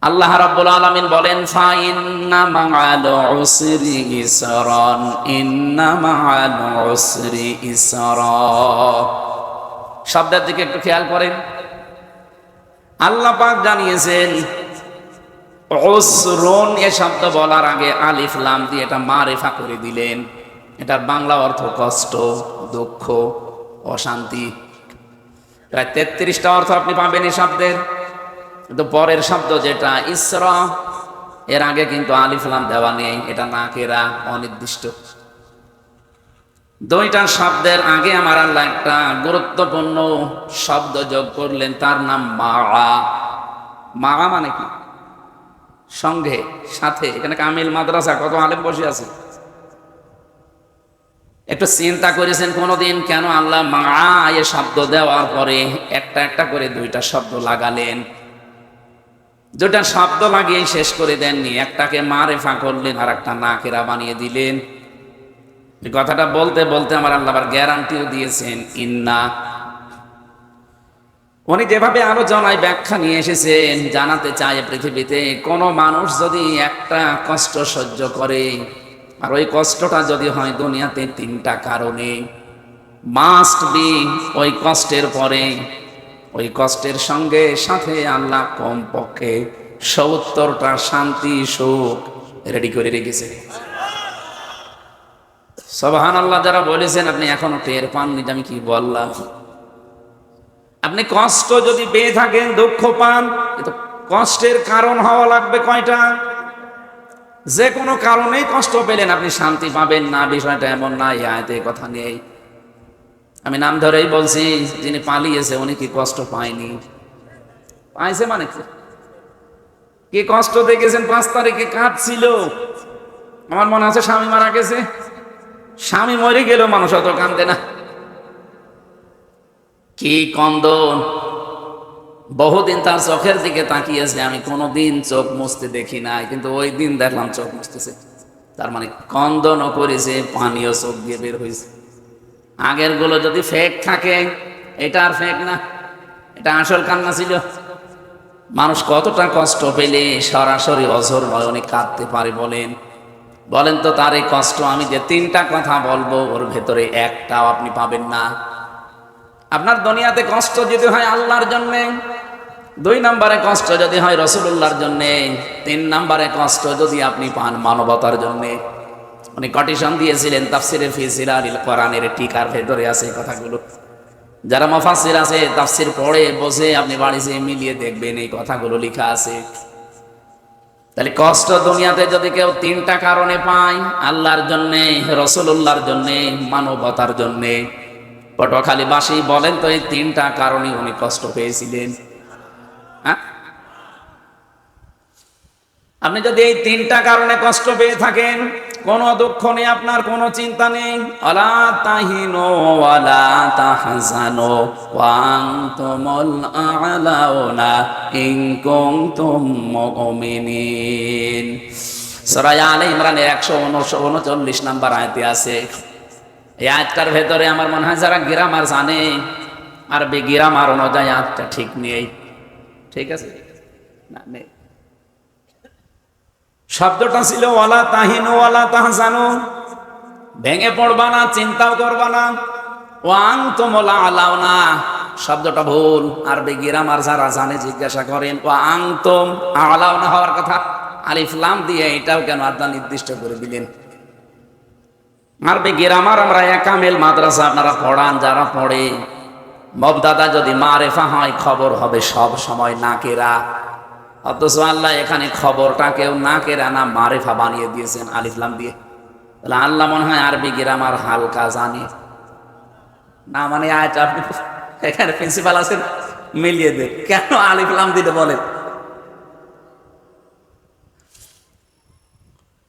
আল্লাহ রাব্বুল আলামিন বলেন ফাইন্না মা'আল উসরি ইসরান ইন্না মা'আল উসরি ইসরা। শব্দের দিকে একটু খেয়াল করেন। আল্লাহ পাক জানিয়েছেন উসরুন এ শব্দ বলার আগে আলিফ লাম দিয়ে এটা মারিফা করে দিলেন। এটার বাংলা অর্থ কষ্ট, দুঃখ, অশান্তি। প্রায় ৩৩টা অর্থ আপনি পাবেন এই শব্দের। কিন্তু পরের শব্দ যেটা ইসরা, এর আগে কিন্তু আলিফ লাম দেওয়া নেই, এটা নাকেরা, অনির্দিষ্ট। দুইটা শব্দের আগে আমার আল্লাহ একটা গুরুত্বপূর্ণ শব্দ যোগ করলেন, তার নাম মাআ। মাআ মানে কি? সঙ্গে, সাথে। এখানে কামিল মাদ্রাসা, কত আলেম বসে আছে। একটু চিন্তা করেছেন কোনোদিন কেন আল্লাহ মাআ এ শব্দ দেওয়ার পরে একটা একটা করে দুইটা শব্দ লাগালেন? দুটা শব্দ লাগিয়ে শেষ করে দেননি, একটাকে মারেফা করলেন আর একটা নাকেরা বানিয়ে দিলেন। এই কথাটা বলতে বলতে আমার আল্লাহ আবার গ্যারান্টিও দিয়েছেন ইন্না। উনি যেভাবে আলোচনায় ব্যাখ্যা নিয়ে এসেছেন, জানাতে চায় পৃথিবীতে কোনো মানুষ যদি একটা কষ্ট সহ্য করে, আর ওই কষ্টটা যদি হয় দুনিয়াতে তিনটা কারণে, মাস্ট বি ওই কষ্টের পরে ওই কষ্টের সঙ্গে সাথে আল্লাহ কমপক্ষে ৭০টা শান্তি সুখ রেডি করে রেখেছে। সুবহানাল্লাহ। যারা বলেছেন আপনি এখনো টের পাননি যে আমি কি বললাম। আপনি কষ্ট যদি পেয়ে থাকেন, দুঃখ পান, কিন্তু কষ্টের কারণ হওয়া লাগবে কয়টা? যে কোনো কারণেই কষ্ট পেলেন আপনি শান্তি পাবেন না, বিষয়টা এমন না। এই আয়াতে কথা নেই। আমি নাম ধরেই বলছি, যিনি পালিয়েছে উনি কি কষ্ট পায়নি? পাইছে মানে কি কষ্ট দেখেছেন? ৫ তারিখে কাঁদছিল। আমার মনে আছে স্বামী মারা গেছে। স্বামী মরে গেল, মানুষ অত কান্দে না। কি কন্দন! বহুদিন তার চোখের দিকে তাকিয়েছে, আমি কোনোদিন চোখ মুছতে দেখি নাই, কিন্তু ওই দিন দেখলাম চোখ মুছতেছে। তার মানে কন্দনও করেছে, পানিও চোখ দিয়ে বের হয়েছে। আগের গুলো যদি ফেক থাকে, এটা আর ফেক না, এটা আসল কান্না ছিল। মানুষ কতটা কষ্ট পেলে সরাসরি অঝর নয়নে কাঁদতে পারে বলেন? বলেন তো তার এই কষ্ট আমি যে তিনটা কথা বলবো ওর ভেতরে একটাও আপনি পাবেন না। আপনার দুনিয়াতে কষ্ট যদি হয় আল্লাহর জন্যে, ২ নম্বরে কষ্ট যদি হয় রাসূলুল্লাহর জন্যে, ৩ নম্বরে কষ্ট যদি আপনি পান মানবতার জন্যে। উনি কটিশন দিয়েছিলেন তাফসিরে ফি জিলালিল কোরআনের টিকার ভেতরে আছে কথাগুলো। যারা মুফাসসির আছে তাফসির পড়ে বসে আপনি বাড়িতে মিলিয়ে দেখবেন এই কথাগুলো লেখা আছে। তাহলে কষ্ট দুনিয়াতে যদি কেউ 3টা কারণে পায়, আল্লাহর জন্যে, রাসূলুল্লাহর জন্যে, মানবতার জন্যে, পটুয়াখালীবাসী বলেন তো এই 3টা কারণে উনি কষ্ট পেয়েছিলেন। হ্যাঁ, আপনি যদি এই 3টা কারণে কষ্ট পেয়ে থাকেন, কোনো দুঃখ নেই আপনার, কোনো চিন্তা নেই। আলা তাহিনু ওয়ালা তাহজানু ওয়া আনতুমুল আ'লাউনা ইন কুনতুম মুমিনিন। সূরা আলে ইমরানের ১৩৯ নম্বর আয়াতে আছে। এই আয়াতটার ভেতরে আমার মনে হয় যারা গ্রামার জানে, আরবি গ্রামার অনুযায়ী আয়াতটা ঠিক নেই। ঠিক আছে না? নেই। শব্দটা ছিল ওয়ালা তাহিনু ওয়ালা তাহজানু, ভেঙে পড়বা না, চিন্তাও করবা না। ওয়া আনতুমুল আ'লাউনা, শব্দটা ভুল। আরবি গ্রামার যারা জানে জিজ্ঞাসা করেন, ওয়া আনতুম আ'লাউনা হওয়ার কথা, আলিফ লাম দিয়ে এটাও কেন আল্লাহ নির্দিষ্ট করে দিলেন? আরবি গ্রামার আমরা কামিল মাদ্রাসা আপনারা পড়ান, যারা পড়ে, মুবতাদা যদি মারেফা হয় খবর হবে সব সময় নাকেরা। অথচ আল্লাহ এখানে খবরটাকেও নাকেরা না মারেফা বানিয়ে দিয়েছেন আলিফ লাম দিয়ে। তাহলে আল্লাহ মনে হয় আরবি গ্রামার হালকা জানে না। মানে আজ আপনি এখানে প্রিন্সিপাল আছেন, মিলিয়ে দেন কেন আলিফ লাম দিতে বলেন?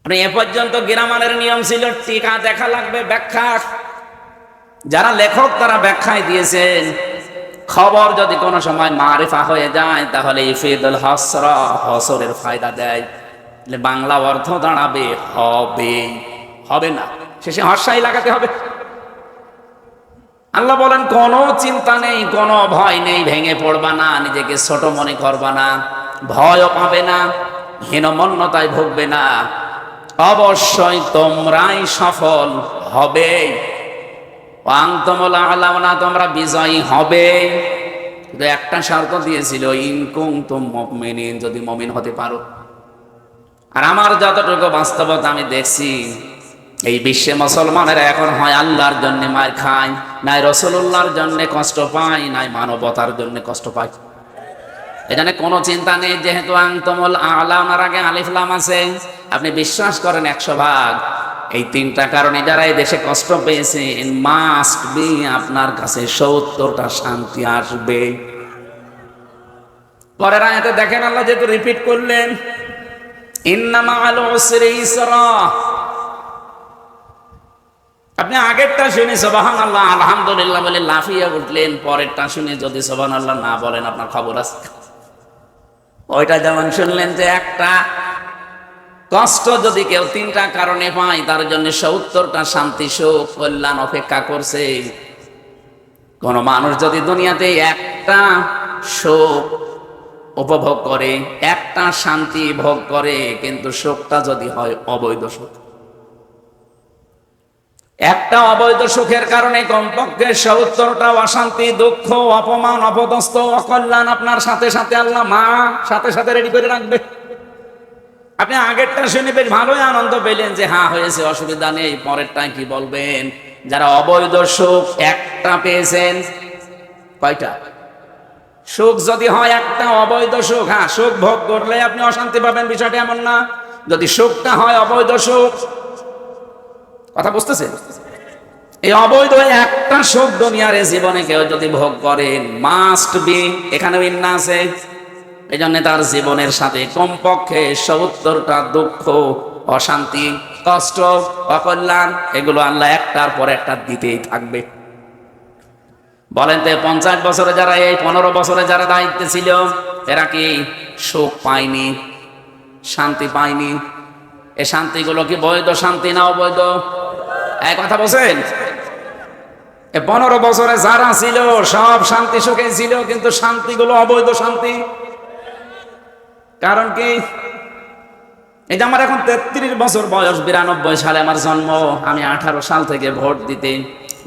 এ পর্যন্ত গ্রামারের নিয়ম ছিল টিকা দেখা লাগবে, ব্যাখ্যা। যারা লেখক তারা ব্যাখ্যায় দিয়েছেন খবর যদি কোনো সময় মারিফা হয়ে যায় তাহলে ইফিদুল হাসরা, হসরের ফায়দা দেয়। বাংলা অর্থ দাঁড়াবে হবে, হবে না, শেষে হর্ষাই লাগাতে হবে। আল্লাহ বলেন কোনো চিন্তা নেই, কোনো ভয় নেই, ভেঙে পড়বা না, নিজেকে ছোট মনে করবা না। ভয়ও পাবে না, হীনমন্যতায় ভুগবে না, অবশ্যই তোমরাই সফল হবে। ওয়ান্তুমুল আ'লাউনা, তোমরা বিজয়ী হবে। কিন্তু একটা শর্ত দিয়েছিল, ইন কুনতুম মুমিনিন, যদি মুমিন হতে পারো। আর আমার যতটুকু বাস্তবতা আমি দেখছি, এই বিশ্বে মুসলমানেরা এখন হয় আল্লাহর জন্য মার খায়, নাই রাসূলুল্লাহর জন্য কষ্ট পায়, নাই মানবতার জন্য কষ্ট পায়। এখানে কোনো চিন্তা নেই, যেহেতু আনতুমুল আ'লাউনার আগে আলিফ লাম আছে। আপনি বিশ্বাস করেন 100 ভাগ, এই তিনটা কারণে যারা এই দেশে কষ্ট পেয়েছে, মাস্ট বি আপনার কাছে 70টা শান্তি আসবে। পরের আয়াতে দেখেন আল্লাহ যেহেতু রিপিট করলেন, ইন্না মা'আল উসরি ইসরা। আপনি আগেরটা শুনে সুবহানাল্লাহ আলহামদুলিল্লাহ বলে লাফিয়ে উঠলেন, পরেরটা শুনে যদি সুবহানাল্লাহ না বলেন আপনার খবর আছে। ওইটা যেমন শুনলেন যে একটা কষ্ট যদি কেউ তিনটা কারণে পায়, তার জন্য 70টা শান্তি, সুখ, কল্যাণ অপেক্ষা করছে। কোন মানুষ যদি দুনিয়াতে একটা সুখ উপভোগ করে, একটা শান্তি ভোগ করে, কিন্তু সুখটা যদি হয় অবৈধ সুখ, একটা অবৈধ সুখের কারণে কমপক্ষে 70টা অশান্তি, দুঃখ, অপমান, অপদস্থ, অকল্যাণ আপনার সাথে সাথে আল্লাহ সাথে সাথে রেডি করে রাখবে। আপনি আগেরটা শুনে বেশ ভালোই আনন্দ পেলেন যে হ্যাঁ হয়েছে, অসুবিধা নেই। পরেরটাই কি বলবেন? যারা অবৈধ সুখ একটা পেয়েছেন, কয়টা সুখ যদি হয় একটা অবৈধ সুখ, হ্যাঁ সুখ ভোগ করলে আপনি অশান্তি পাবেন, বিষয়টা এমন না। যদি সুখটা হয় অবৈধ সুখ, কথা বুঝতেছে? এই অবৈধ একটা সুখ দুনিয়ার জীবনে কেউ যদি ভোগ করেন, মাস্ট বি, এখানেও ইন্না আছে, এই জন্য তার জীবনের সাথে কমপক্ষে 70টা দুঃখ, অশান্তি, কষ্ট, অকল্যাণ, এগুলো আল্লাহ একটার পর একটা দিতেই থাকবে। বলেন তো 50 বছরে যারা, এই 15 বছরে যারা দায়িত্বে ছিল, এরা কি সুখ পায়নি, শান্তি পায়নি? এই শান্তিগুলো কি বৈধ শান্তি না অবৈধ? এক কথা বলছেন? 15 বছরে যারা ছিল সব শান্তি সুখে ছিল, কিন্তু শান্তিগুলো অবৈধ শান্তি। কারণ কি? এই যে আমার এখন 33 বছর বয়স, 92 সালে আমার জন্ম। আমি 18 সাল থেকে ভোট দিতে,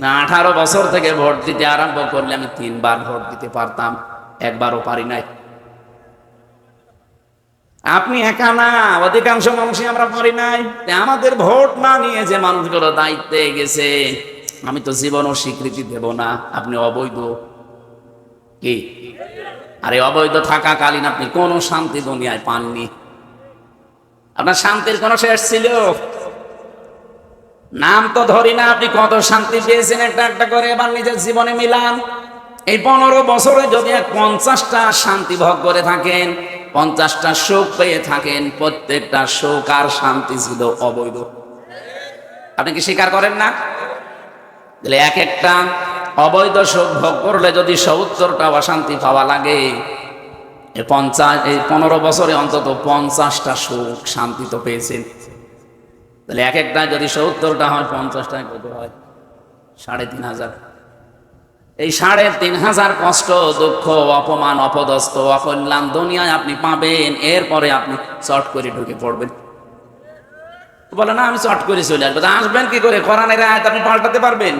না 18 বছর থেকে ভোট দিতে আরম্ভ করলে আমি 3 বার ভোট দিতে পারতাম, একবারও পারি নাই। আপনি একা না, অধিকাংশ মানুষই আমরা পারি নাই। আমাদের ভোট না নিয়ে যে মানুষগুলো দায়িত্বে গেছে, আমি তো জীবনও স্বীকৃতি দেব না আপনি অবৈধ। কি আরে অবৈধ থাকাকালীন আপনি কোনো শান্তি দুনিয়ায় পাননি। আপনার শান্তির কোনো শেষ ছিল? নাম তো ধরি না, আপনি কত শান্তি পেয়েছেন একটা একটা করে, এবার নিজের জীবনে মিলান। এই 15 বছরে যদি 50টা শান্তি ভোগ করে থাকেন, 50টা সুখ পেয়ে থাকেন, প্রত্যেকটা সুখ আর শান্তি ছিল অবৈধ। আপনি কি স্বীকার করেন না? তাহলে এক একটা অবৈধ সুখ ভোগ করলে যদি 70টা অশান্তি পাওয়া লাগে, এই 15 বছরে অন্তত 50টা সুখ শান্তি তো পেয়েছেন। তাহলে এক একটা যদি 70টা হয়, 50টায় কত হয়? 3500। এই 3500 কষ্ট, দুঃখ, অপমান, অপদস্থ, অকল্যাণ দুনিয়ায় আপনি পাবেন। এরপরে আপনি চট করে ঢুকে পড়বেন। বলে না আমি চট করে চলে আসবো। আসবেন কি করে? কোরআনের আয়াত আপনি পাল্টাতে পারবেন?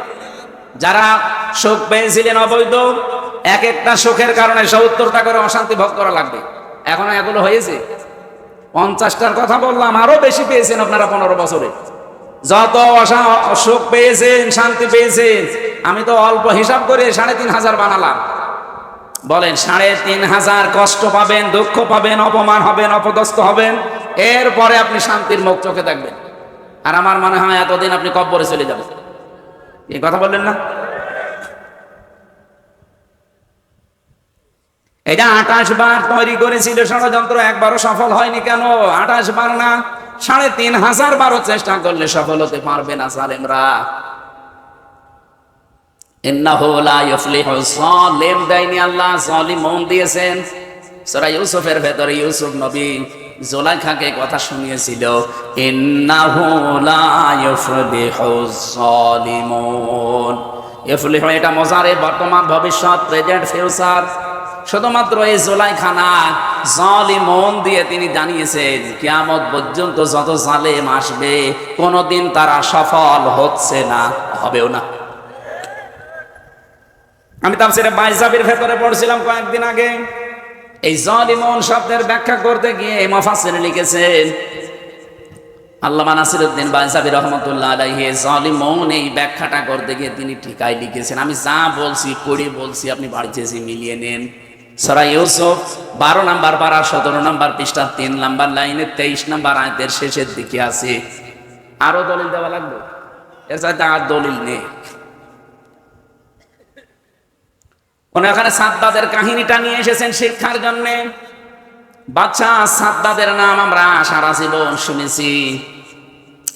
যারা সুখ পেয়েছিলেন অবৈধ, এক একটা সুখের কারণে 70টা করে অশান্তি ভোগ করা লাগবে। এখনো এগুলো হয়েছে? 50টার কথা বললাম, আরো বেশি পেয়েছেন আপনারা 15 বছরে। যত সুখ পেয়েছেন, শান্তি পেয়েছেন, আমি তো অল্প হিসাব করে 3500 বানালাম। বলেন 3500 কষ্ট পাবেন, দুঃখ পাবেন, অপমান হবেন, অপদস্থ হবেন, এরপরে আপনি শান্তির মুখ চোখে দেখবেন। আর আমার মনে হয় এতদিন আপনি কব্বরে চলে যাবেন। এই কথা বললেন না? এটা 28 বার তৈরি করেছিল ষড়যন্ত্র, একবারও সফল হয়নি। কেন 28 বার না, 3500 বারও চেষ্টা করলে সফল হতে পারবে না জালেমরা। ইন্নাহু লা ইফলিহু যালিম দেয়নি আল্লাহ, যালিমুন দিয়েছেন। সূরা ইউসুফের ভেতরে ইউসুফ নবী জুলাইখাকে কথা শুনিয়েছিল, ইন্নাহু লা ইফলিহু যালিমুন। ইফলিহু এটা মুজারে, বর্তমান, ভবিষ্যৎ, প্রেজেন্ট, ফিউচার শুধুমাত্র এই জুলাইখা না, জালিমুন দিয়ে তিনি জানিয়েছেন কিয়ামত পর্যন্ত যত জালেম আসবে কোনোদিন তারা সফল হচ্ছে না, হবেও না। আমি তাফসীরে বাইজাবির ভেতরে পড়ছিলাম কয়েকদিন আগে, এই জালিমুন শব্দের ব্যাখ্যা করতে গিয়ে মুফাসসির লিখেছেন, আল্লামা নাসিরউদ্দিন বাইজাবি রহমাতুল্লাহ আলাইহি জালিমুন এই ব্যাখ্যাটা করতে গিয়ে তিনি ঠিকাই লিখেছেন। আমি যা বলছি পড়ে বলছি, আপনি বাড়িতে এসে মিলিয়ে নেন। সূরা ইউসুফ 12 নম্বর পারা 17 নম্বর পৃষ্ঠা 3 নম্বর লাইনে 23 নম্বর আয়াতের শেষের দিকে আছে। আরো দলিল দেওয়া লাগবে, এর সাথে আর দলিল নেই। ওখানে সাদ্দাদের কাহিনীটা নিয়ে এসেছেন শিক্ষার জন্য। বাচ্চা সাদ্দাদের নাম আমরা সারা জীবন শুনেছি।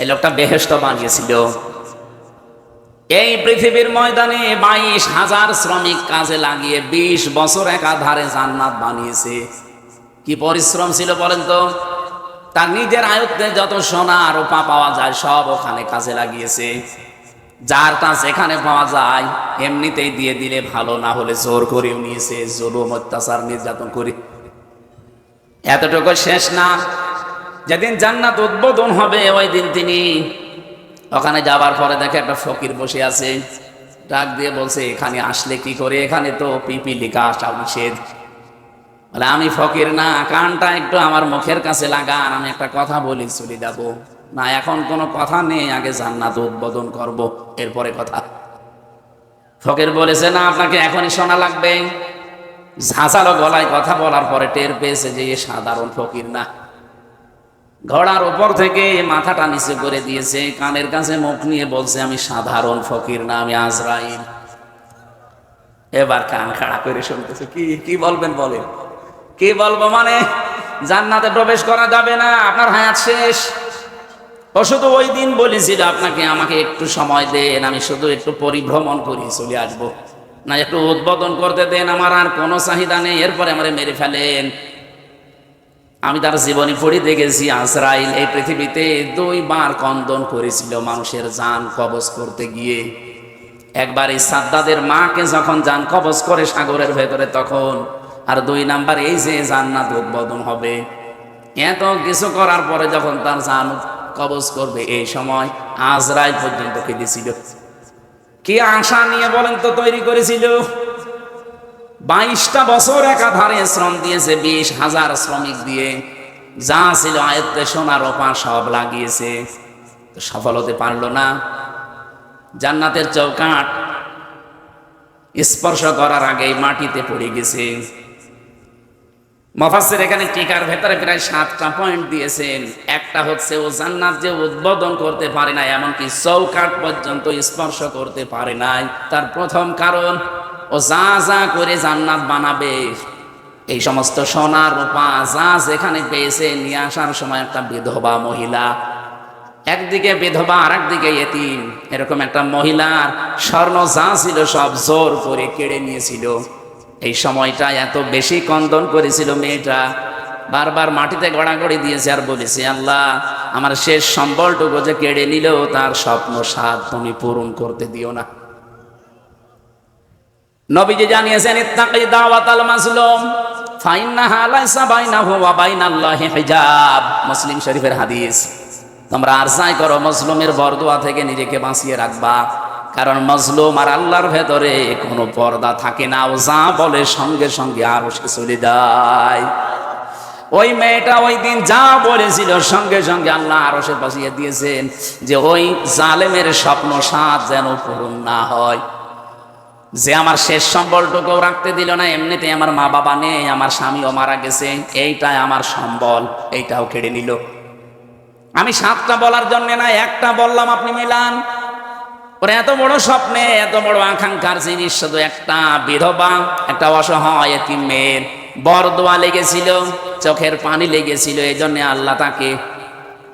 এই লোকটা বেহেশত বানিয়েছিল। এই পৃথিবীর ময়দানে 22,000 শ্রমিক কাজে লাগিয়ে 20 বছর একাধারে জান্নাত বানিয়েছে। কি পরিশ্রম ছিল বলেন তো। তার নিজের আয়ত্তে যত সোনা রূপা পাওয়া যায় সব ওখানে কাজে লাগিয়েছে। যারটা যেখানে পাওয়া যায় এমনিতেই দিয়ে দিলে ভালো, না হলে জোর করেও নিয়েছে, জুলুম অত্যাচার নির্যাতন করে। এতটুকু শেষ না, যেদিন জান্নাত উদ্বোধন হবে ওই দিন তিনি ওখানে যাবার পরে দেখে একটা ফকির বসে আছে। ডাক দিয়ে বলছে, এখানে আসলে কি করে, এখানে তো পিপিলিকা আসা নিষেধ। বলে, আমি ফকির না, কানটা একটু আমার মুখের কাছে লাগান, আমি একটা কথা বলি চলে যাবো। না, এখন কোনো কথা নেই, আগে জান্নাত উদ্বোধন করব, এরপরে কথা। ফকির বলেছে, না আপনাকে এখনই শোনা লাগবে। ঝাঁঝালো গলায় কথা বলার পরে টের পেয়েছে যে এ সাধারণ ফকির না। ঘোড়ার উপর থেকে মাথাটা নিচে করে দিয়েছে, কানের কাছে মুখ নিয়ে বলছে, আমি সাধারণ ফকির না, আমি আজরাইল। এবার কান খাড়া করে শুনতেছে। কি বলবেন বলেন। কি বলবো মানে, জান্নাতে প্রবেশ করা যাবে না, আপনার হায়াত শেষ। ও শুধু ওই দিন বলেছিল আপনাকে আমাকে একটু সময় দেন, আমি শুধু একটু পরিভ্রমণ করি চলে আসবো, না একটু উদ্বোধন করতে দেন, আমার আর কোনো চাহিদা নেই, এরপরে আমারে মেরে ফেলেন। আমি তার জীবনী পড়ে দেখেছি, আজরাইল এই পৃথিবীতে 2 বার কন্দন করেছিল মানুষের জান কবজ করতে গিয়ে। একবার এই সাদ্দাদের মাকে যখন জান কবজ করে সাগরের ভেতরে তখন, আর 2 নাম্বার এই যে জান্নাত উদ্বোধন হবে। এত কিছু করার পরে যখন তার জান কবজ করবে এই সময় আজরাইল পর্যন্ত কেঁদেছিল। কি আশা নিয়ে বলেন তো তৈরি করেছিল। 22টা বছর একাধারে শ্রম দিয়েছে, 20,000 শ্রমিক দিয়ে যা ছিল আয়ত্তে সোনা রূপা সব লাগিয়েছে, সফল হতে পারলো না। জান্নাতের চৌকাঠ স্পর্শ করার আগেই মাটিতে পড়ে গেছে। মুফাসসির এখানে টিকার ভেতরে প্রায় 7টা পয়েন্ট দিয়েছেন। একটা হচ্ছে ও জান্নাত যে উদ্বোধন করতে পারে না, এমনকি চৌকাঠ পর্যন্ত স্পর্শ করতে পারে নাই। তার প্রথম কারণ, ও যা যা করে জান্নাত বানাবে এই সমস্ত সোনা রূপা যা যেখানে পেয়েছে নিয়ে আসার সময় একটা বিধবা মহিলা, একদিকে বিধবা আর একদিকে এতিম, এরকম একটা মহিলার স্বর্ণ যা ছিল সব জোর করে কেড়ে নিয়েছিল। এই সময়টা এত বেশি কন্দন করেছিল মেয়েটা, বারবার মাটিতে গড়াগড়ি দিয়েছে আর বলেছে, আল্লাহ আমার শেষ সম্বলটুকু যে কেড়ে নিল তার স্বপ্ন সাধ তুমি পূরণ করতে দিও না। নবীজি জানিয়েছেন, ইত্তাকি দাওয়াতাল মাজলুম ফাইন্নাহা লাইসা বাইনাহু ওয়া বাইনাল্লাহি হিজাব। মুসলিম শরীফের হাদিস। তোমরা আরজাই করো মজলুমের বরদোয়া থেকে নিজেকে বাঁচিয়ে রাখবা, কারণ মজলুম আর আল্লাহর ভেতরে কোনো পর্দা থাকে না, ও যা বলে সঙ্গে সঙ্গে আরশে চলে যায়। ওই মেয়েটা ওই দিন যা বলেছিল সঙ্গে সঙ্গে আল্লাহ আরশে বাঁচিয়ে দিয়েছেন, যে ওই জালেমের স্বপ্ন সাধ যেন পূরণ না হয়। যে আমার শেষ সম্বলটুকু রাখতে দিল না, এমনিতে আমার মা বাবা নেই, আমার স্বামীও মারা গেছে, এইটাই আমার সম্বল, এইটাও কেড়ে নিল। আমি 7টা বলার জন্য না, একটা বললাম, আপনি মিলান। ওরা এত বড় স্বপ্নে এত বড় আকাঙ্ক্ষার জিনিস শুধু একটা বিধবা, একটা অসহায় এতিম মেয়ের বরদোয়া লেগেছিল, চোখের পানি লেগেছিল, এই জন্য আল্লাহ তাকে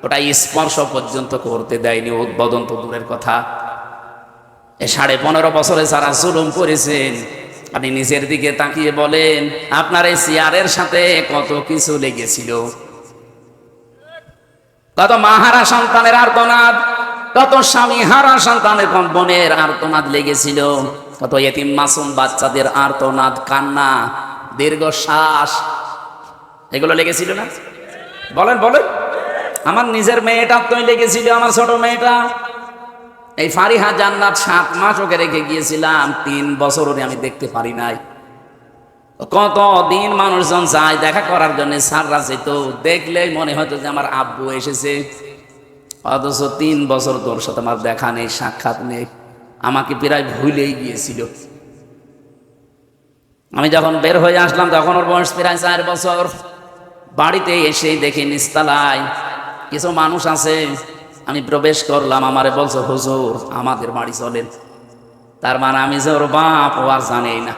ওটা স্পর্শ পর্যন্ত করতে দেয়নি, উদ্বোধন তো দূরের কথা। 15.5 বছরে যারা জুলুম করেছেন, আপনি নিজের দিকে তাকিয়ে বলেন, আপনার এই চেয়ারের সাথে কত কিছু লেগেছিল। কত মাহারা সন্তানের আর্তনাদ, কত স্বামী হারা সন্তানের বোনের আর্তনাদ লেগেছিল, কত এতিম মাসুম বাচ্চাদের আর্তনাদ কান্না দীর্ঘশ্বাস, এগুলো লেগেছিল না? বলেন বলেন। আমার নিজের মেয়েটার তো লেগেছিল, আমার ছোট মেয়েটা। এই ফারিহা জান্নাত 7 মাস ওকে রেখে গিয়েছিলাম, 3 বছর ওরে আমি দেখতে পারি নাই। কতদিন মানুষজন যায় দেখা করার জন্য, সাররা যেত, দেখলেই মনে হতো যে আমার আব্বু এসেছে। অথচ 3 বছর তোর সাথে আমার দেখা নেই, সাক্ষাৎ নেই, আমাকে প্রায় ভুলেই গিয়েছিল। আমি যখন বের হয়ে আসলাম তখন ওর বয়স প্রায় 4 বছর। বাড়িতে এসে দেখি নিচতলায় কিছু মানুষ আছে। আমি প্রবেশ করলাম, আমারে বলছে হুজুর আমাদের বাড়ি চলেন। তার মানে আমি যে ওর বাপ ও আর জানেই না।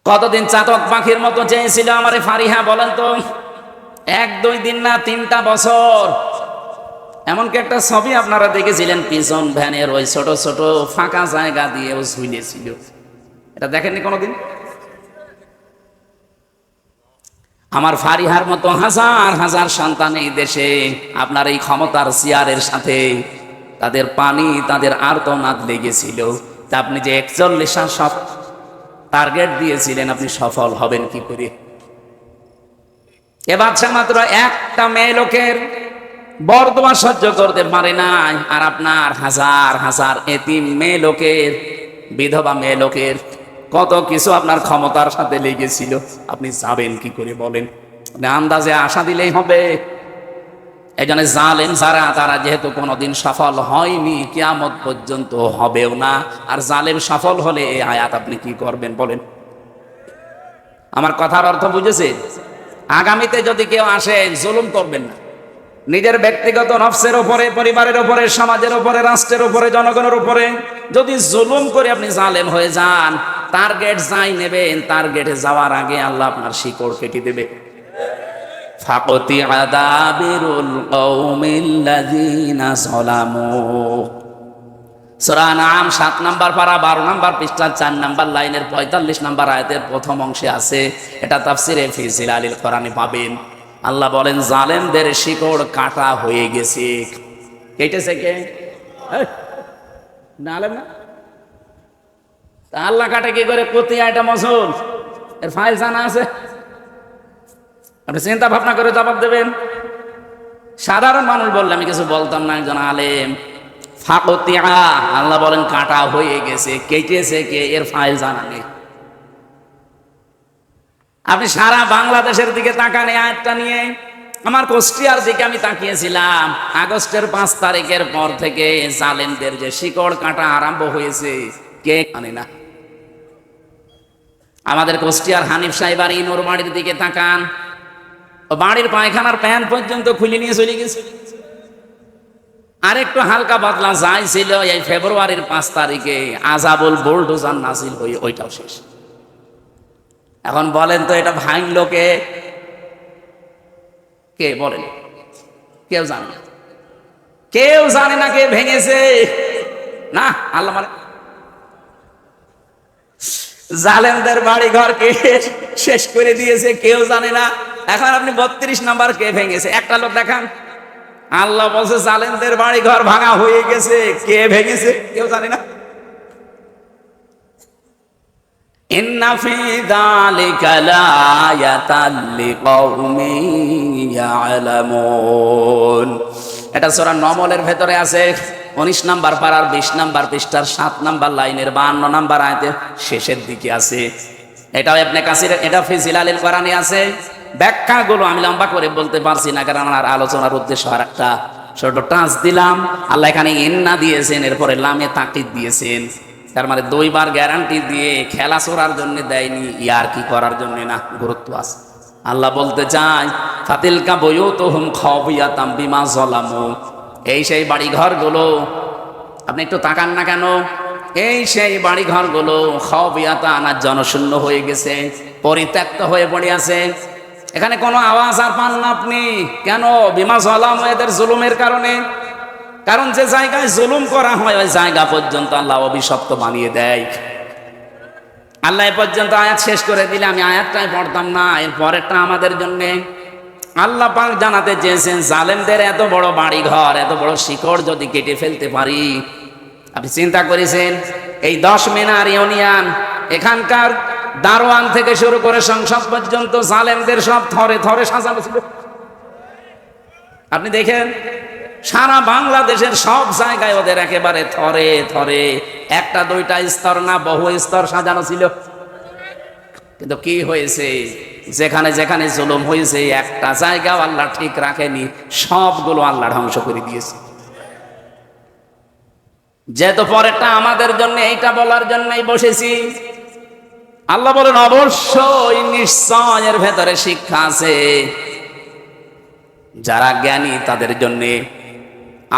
কতদিন চাতক পাখির মতো চেয়েছিল আমারে ফারিহা, বলেন তো? 1-2 দিন না, 3টা বছর। এমনকি একটা ছবি আপনারা দেখেছিলেন, পিছন ভ্যানের ওই ছোট ছোট ফাঁকা জায়গা দিয়ে ও ঝুলেছিল। এটা দেখেননি কোনোদিন? আমার ফারিহার মতো হাজার হাজার সন্তান এই দেশে আপনার এই ক্ষমতার চেয়ারের সাথে তাদের পানি, তাদের আর্তনাদ লেগেছিল। তা আপনি যে 41টা সব টার্গেট দিয়েছিলেন, আপনি সফল হবেন কি করে? এ বাচ্চা মাত্র একটা মেয়ে লোকের বর্দোয়া সহ্য করতে পারে নাই, আর আপনার হাজার হাজার এতিম মেয়ে লোকের, বিধবা মেয়ে লোকের কত কিছু আপনার ক্ষমতার সাথে লেগেছিল। আপনি যাবেন কি করে বলেন? আন্দাজে আশা দিলেই হবে। এই জন্য জালেম যারা, তারা যেহেতু কোনোদিন সফল হয়নি, কিয়ামত পর্যন্ত হবেও না। আর জালেম সফল হলে এই আয়াত আপনি কি করবেন বলেন? আমার কথার অর্থ বুঝেছেন? আগামীতে যদি কেউ আসে, জুলুম করবেন না। নিজের ব্যক্তিগত নফসের উপরে, পরিবারের উপরে, সমাজের উপরে, রাষ্ট্রের উপরে, জনগণের উপরে যদি জুলুম করে আপনি জালেম হয়ে যান, টার্গেট যাই নেবেন, টার্গেটে যাওয়ার আগে আল্লাহ আপনার শিকড় কেটে দেবে। ফাকতি আদাবিরুল কওমিল্লাযিনা যালামু। সূরা নাম 7 নম্বর পারা 12 নম্বর পৃষ্ঠা 4 নম্বর লাইনের 45 নম্বর আয়াতের প্রথম অংশে আছে। এটা তাফসিরে ফি জিলালিল কোরআনে পাবেন। আল্লাহ বলেন জালেমদের শিকড় কাটা হয়ে গেছে। কেটেছে কে? না আলেম না? তা আল্লাহ কাটে কি করে? প্রতি আইটেম মসুল এর ফাইল জানা আছে? আপনি চিন্তা ভাবনা করে জবাব দেবেন। সাধারণ মানুষ বললে আমি কিছু বলতাম না, একজন আলেম। ফাকতিয়া, আল্লাহ বলেন কাটা হয়ে গেছে। কেটেছে কে? এর ফাইল জানা নেই। আপনি সারা বাংলাদেশের দিকে তাকান এই আয়াতটা নিয়ে। আমার কুষ্টিয়ার দিকে আমি তাকিয়েছিলাম। আগস্টের 5 তারিখের পর থেকে জালেমদের যে শিকড় কাটা আরম্ভ হয়েছে, কে জানে না? আমাদের কুষ্টিয়ার হানিফ সাহেবের ইনুর বাড়ির দিকে তাকান, বাড়ির পায়খানার প্যান পর্যন্ত খুলে নিয়ে চলে গেছে। আরেকটু হালকা বদলা যাই ছিল এই ফেব্রুয়ারির 5 তারিখে আজাবুল বুলডোজার নাজিল হয়ে ওইটাও শেষ। এখন বলেন তো এটা ভাঙলো কে? কে বলেন? কেউ জানে না। কেউ জানে না কে ভেঙেছে। না, আল্লাহ মানে জালেমদের বাড়ি ঘর কে শেষ করে দিয়েছে কেউ জানে না। এখন আপনি 32 নাম্বার কে ভেঙেছে? একটা লোক দেখান। আল্লাহ বলছে জালেমদের বাড়ি ঘর ভাঙা হয়ে গেছে, কে ভেঙেছে কেউ জানে না। ইন্না ফি যালিকা লাআয়াতান লিকাওমিন ইয়ালামুন। এটা সূরা নমলের ভেতরে আছে, 19 নাম্বার পারার 20 নাম্বার পৃষ্ঠার 7 নাম্বার লাইনের 52 নাম্বার আয়াতের শেষের দিকে আছে। এটাও ইবনে কাসির, এটা ফি জিলালিল কোরআনে আছে। ব্যাখ্যাগুলো আমি লম্বা করে বলতে পারছি না, কারণ আমার আলোচনার উদ্দেশ্য আর একটা। ছোট টাচ দিলাম। আল্লাহ এখানে ইন্না দিয়েছেন, এরপরে লামে তাকিদ দিয়েছেন। তার মানে 2 বার গ্যারান্টি দিয়ে খেলা চোরার জন্য দেয়নি, ইয়ার কি করার জন্য না, গুরুত্ব আছে। আল্লাহ বলতে চায় ফাতিলকা বুয়ুতুহুম খাওয়িয়াতাম বিমা যালামু। এই সেই বাড়ি ঘরগুলো, আপনি একটু তাকান না কেন? এই সেই বাড়ি ঘরগুলো খাওয়িয়াতান, জনশূন্য হয়ে গেছে, পরিত্যক্ত হয়ে পড়ে আছে। এখানে কোনো আওয়াজ আর পান না আপনি। কেন? বিমা যালামু, এদের জুলুমের কারণে। কারণ যে জায়গায় জুলুম করা হয় ওই জায়গা পর্যন্ত আল্লাহ অভিশপ্ত বানিয়ে দেয়। আল্লাহ এ পর্যন্ত আয়াত শেষ করে দিলে আমি আয়াতটাই পড়তাম না, এর পরেরটা আমাদের জন্য। আল্লাহ পাক জানাতে চেয়েছেন জালেমদের এত বড় বাড়ি ঘর, এত বড় শিকড় যদি কেটে ফেলতে পারি, আপনি চিন্তা করেছেন এই 10 মিনার ইউনিয়ন, এখানকার দারোয়ান থেকে শুরু করে সংসদ পর্যন্ত জালেমদের সব থরে থরে সাজানো ছিল। আপনি দেখেন সারা বাংলাদেশের সব জায়গায় ওদের একেবারে থরে থরে, একটা দুইটা স্তর না, বহু স্তর সাজানো ছিল। কিন্তু কি হয়েছে, যেখানে যেখানে জুলুম হয়েছে একটা জায়গাও আল্লাহ ঠিক রাখেনি, সবগুলো আল্লাহ ধ্বংস করে দিয়েছে। যেহেতু পরেরটা আমাদের জন্য, এইটা বলার জন্যই বসেছি। আল্লাহ বলেন অবশ্যই নিশ্চয় এর ভেতরে শিক্ষা আছে, যারা জ্ঞানী তাদের জন্য।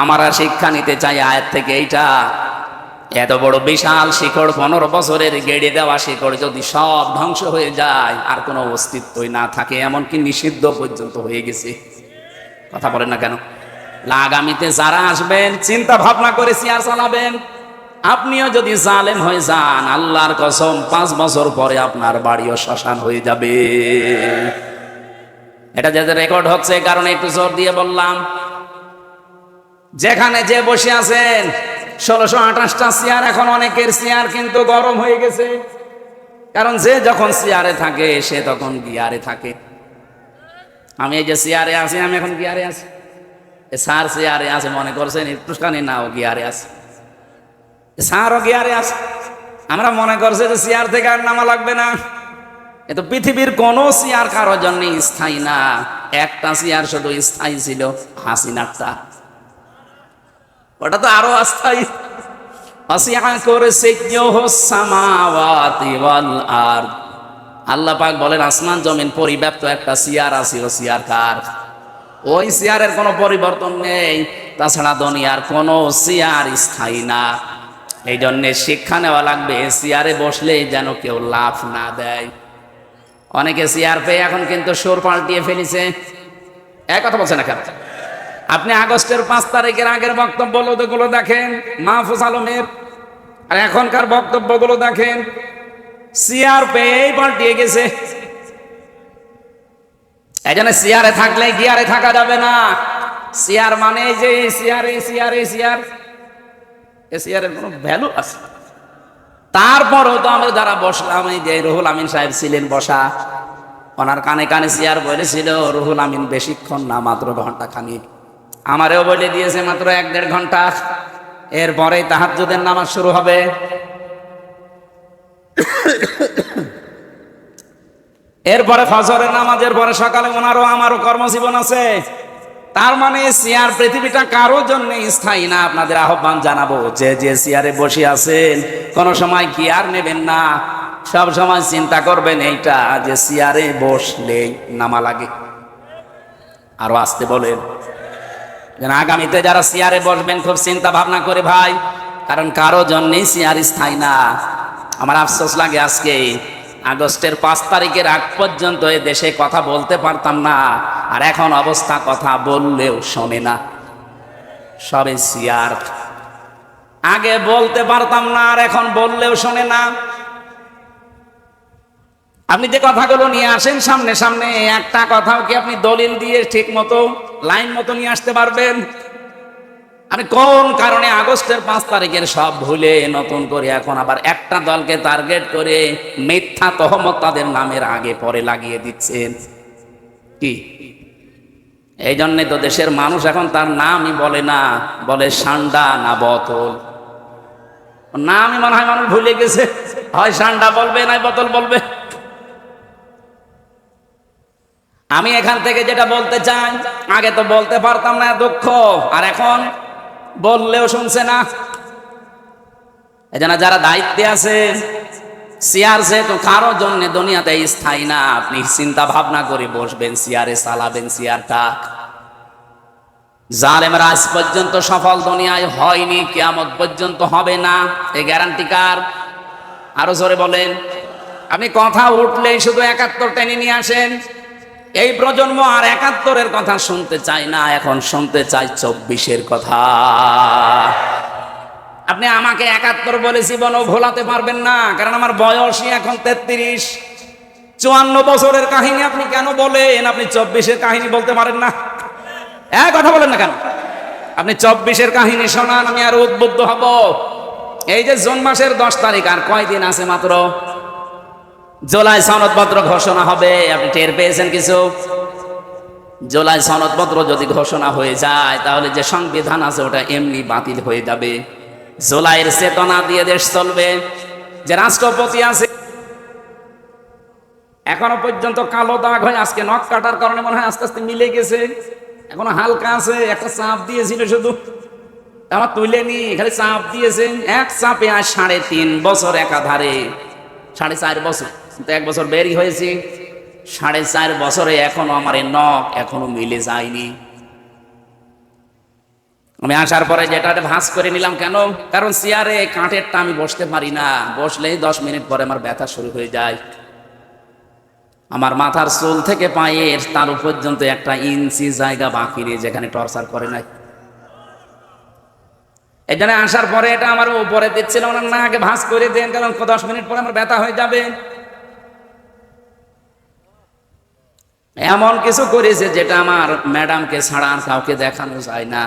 আমরা শিক্ষা নিতে চাই আয়াত থেকে এইটা, এত বড় বিশাল শিকড়, 15 বছরের গেড়ে দেওয়া শিকড় যদি সব ধ্বংস হয়ে যায়, আর কোনো অস্তিত্বই না থাকে, এমনকি নিষিদ্ধ পর্যন্ত হয়ে গেছে, কথা বলেন না কেন? আগামীতে যারা আসবেন চিন্তা ভাবনা করে চেয়ার চালাবেন। আপনিও যদি জালেম হয়ে যান, আল্লাহর কসম 5 বছর পরে আপনার বাড়িও শ্মশান হয়ে যাবে। এটা যাতে রেকর্ড হচ্ছে, কারণ একটু জোর দিয়ে বললাম, যেখানে যে বসে আছেন 1628টা চেয়ার, এখন অনেকের চেয়ার কিন্তু গরম হয়ে গেছে, কারণ যে যখন চেয়ারে থাকে সে তখন গিয়ারে থাকে। আমি এই যে চেয়ারে আছি, আমি এখন গিয়ারে আছি। স্যার চেয়ারে আছে মনে করছেন একটুখানি, না, ও গিয়ারে আছে। স্যারও গিয়ারে আছে। আমরা মনে করছি যে চেয়ার থেকে আর নামা লাগবে না। কিন্তু পৃথিবীর কোনো চেয়ার কারোর জন্য স্থায়ী না। একটা চেয়ার শুধু স্থায়ী ছিল, হাসিনারটা, ওটা তো আরো অস্থায়ী। আল্লাহ পাক বলেন আসমান জমিন পরিব্যাপ্ত একটা চেয়ার আছে, ও চেয়ার কার? ওই চেয়ারের কোনো পরিবর্তন নেই। তাছাড়া দুনিয়ার কোনো চেয়ার স্থায়ী না। এই জন্য শিক্ষা নেওয়া লাগবে, চেয়ারে বসলে যেন কেউ লাফ না দেয়। অনেকে চেয়ার পেয়ে এখন কিন্তু সুর পাল্টিয়ে ফেলেছে। এক কথা বলছে না কেন? আপনি আগস্টের 5 তারিখের আগের বক্তব্যগুলো দেখেন, মাহফুজ আলমের, আর এখনকার বক্তব্যগুলো দেখেন, চেয়ার পেয়েই পাল্টিয়ে গেছে। এই জন্য চেয়ারে থাকলে গিয়ারে থাকা যাবে না। চেয়ার মানে যে চেয়ারের কোনো ভ্যালু আছে। তারপরও তো আমরা যারা বসলাম, এই যে রুহুল আমিন সাহেব ছিলেন বসা, ওনার কানে কানে চেয়ার বলেছিল রুহুল আমিন বেশিক্ষণ না, মাত্র ঘন্টা খানিক। আমারেও বলে দিয়েছে মাত্র 1-1.5 ঘন্টা, এরপরে তাহাজ্জুদের নামাজ শুরু হবে। এরপরে ফজরের নামাজের পরে সকালে ওনারও আমারও কর্মজীবন আছে। তার মানে চেয়ার পৃথিবীটা কারোর জন্য স্থায়ী না। আপনাদের আহ্বান জানাবো, যে যে চেয়ারে বসে আছেন কোনো সময় গিয়ার নেবেন না। সব সময় চিন্তা করবেন এইটা, যে চেয়ারে বসলে নামা লাগে। আরো আসতে বলেন, আগামীতে যারা চেয়ারে বসবেন খুব চিন্তা ভাবনা করে ভাই, কারণ কারো জন্যই চেয়ার স্থায়ী না। আমার আফসোস লাগে, আজকে আগস্টের 5 তারিখের আগ পর্যন্ত এ দেশে কথা বলতে পারতাম না, আর এখন অবস্থা কথা বললেও শোনে না, সবে চেয়ার। আগে বলতে পারতাম না, আর এখন বললেও শোনে না। আপনি যে কথাগুলো নিয়ে আসেন সামনে সামনে, একটা কথাও কি আপনি দলিল দিয়ে ঠিক মতো লাইন মতো নিয়ে আসতে পারবেন? আমি কোন কারণে আগস্টের 5 তারিখের সব ভুলে নতুন করে এখন আবার একটা দলকে টার্গেট করে মিথ্যা তহমত তাদের নামের আগে পরে লাগিয়ে দিচ্ছেন? কি এই জন্যে তো দেশের মানুষ এখন তার নামই বলে না, বলে সান্ডা না বোতল। নামই মনে হয় মানুষ ভুলে গেছে, হয় সান্ডা বলবে না বোতল বলবে। আমি এখান থেকে যেটা বলতে চাই, আগে তো বলতে পারতাম না, দুঃখ, আর এখন বললেও শুনছে না। এজন্য যারা দায়িত্বে আছেন, চেয়ার যেহেতু কারোর জন্য দুনিয়াতে স্থায়ী না, আপনি চিন্তা ভাবনা করে বসবেন, চেয়ারে চালাবেন চেয়ারটা। জালেমরা আজ পর্যন্ত সফল দুনিয়ায় হয়নি, কিয়ামত পর্যন্ত হবে না, এই গ্যারান্টি কার? আরো জোরে বলেন। আপনি কথা উঠলেই শুধু 71 টেনে নিয়ে আসেন। এই প্রজন্ম আর 71-এর কথা শুনতে চায় না, এখন শুনতে চায় 24-এর কথা। আপনি আমাকে 71 বলে জীবনও ভোলাতে পারবেন না, কারণ আমার বয়সই এখন 33। 54 বছরের কাহিনী আপনি কেন বলেন? আপনি 24-এর কাহিনী বলতে পারেন না? কথা বলেন না কেন? আপনি 24-এর কাহিনী শোনান, আমি আর উদ্বুদ্ধ হব। এই যে জুন মাসের 10 তারিখ, আর কয়দিন আছে মাত্র। জুলাই সনদপত্র ঘোষণা হবে, আপনি টের পেয়েছেন কিছু? জুলাই সনদপত্র যদি ঘোষণা হয়ে যায় তাহলে যে সংবিধান আছে ওটা এমনি বাতিল হয়ে যাবে। জুলাইয়ের চেতনা দিয়ে দেশ চলবে। যে রাষ্ট্রপতি আছে এখনো পর্যন্ত কালো দাগ হয়ে, আজকে নখ কাটার কারণে মনে হয় আস্তে আস্তে মিলে গেছে, এখনো হালকা আছে। একটা চাপ দিয়েছিল শুধু, আমার তুলেনি, খালি চাপ দিয়েছে। এক চাপে আজ 3.5 বছর একাধারে, 4.5 বছর, কিন্তু 1 বছর বেরি হয়েছি। 4.5 বছরে এখনো আমার এই নখ এখনো মিলে যায়নি। আমি আসার পরে যেটা ভাঁজ করে নিলাম, কেন? কারণ চেয়ারে কাঠেরটা আমি বসতে পারি না, বসলেই 10 মিনিট পরে আমার ব্যথা শুরু হয়ে যায়। আমার মাথার চুল থেকে পায়ের তার পর্যন্ত 1 ইঞ্চি জায়গা বাকি নেই যেখানে টর্চার করে নাই। এখানে আসার পরে এটা আমার উপরে দিচ্ছিল না, আগে ভাঁজ করে দেন, কারণ 10 মিনিট পরে আমার ব্যথা হয়ে যাবে। এমন কিছু করেছে যেটা আমার ম্যাডামকে ছাড়া আর কাউকে দেখানো যায় না।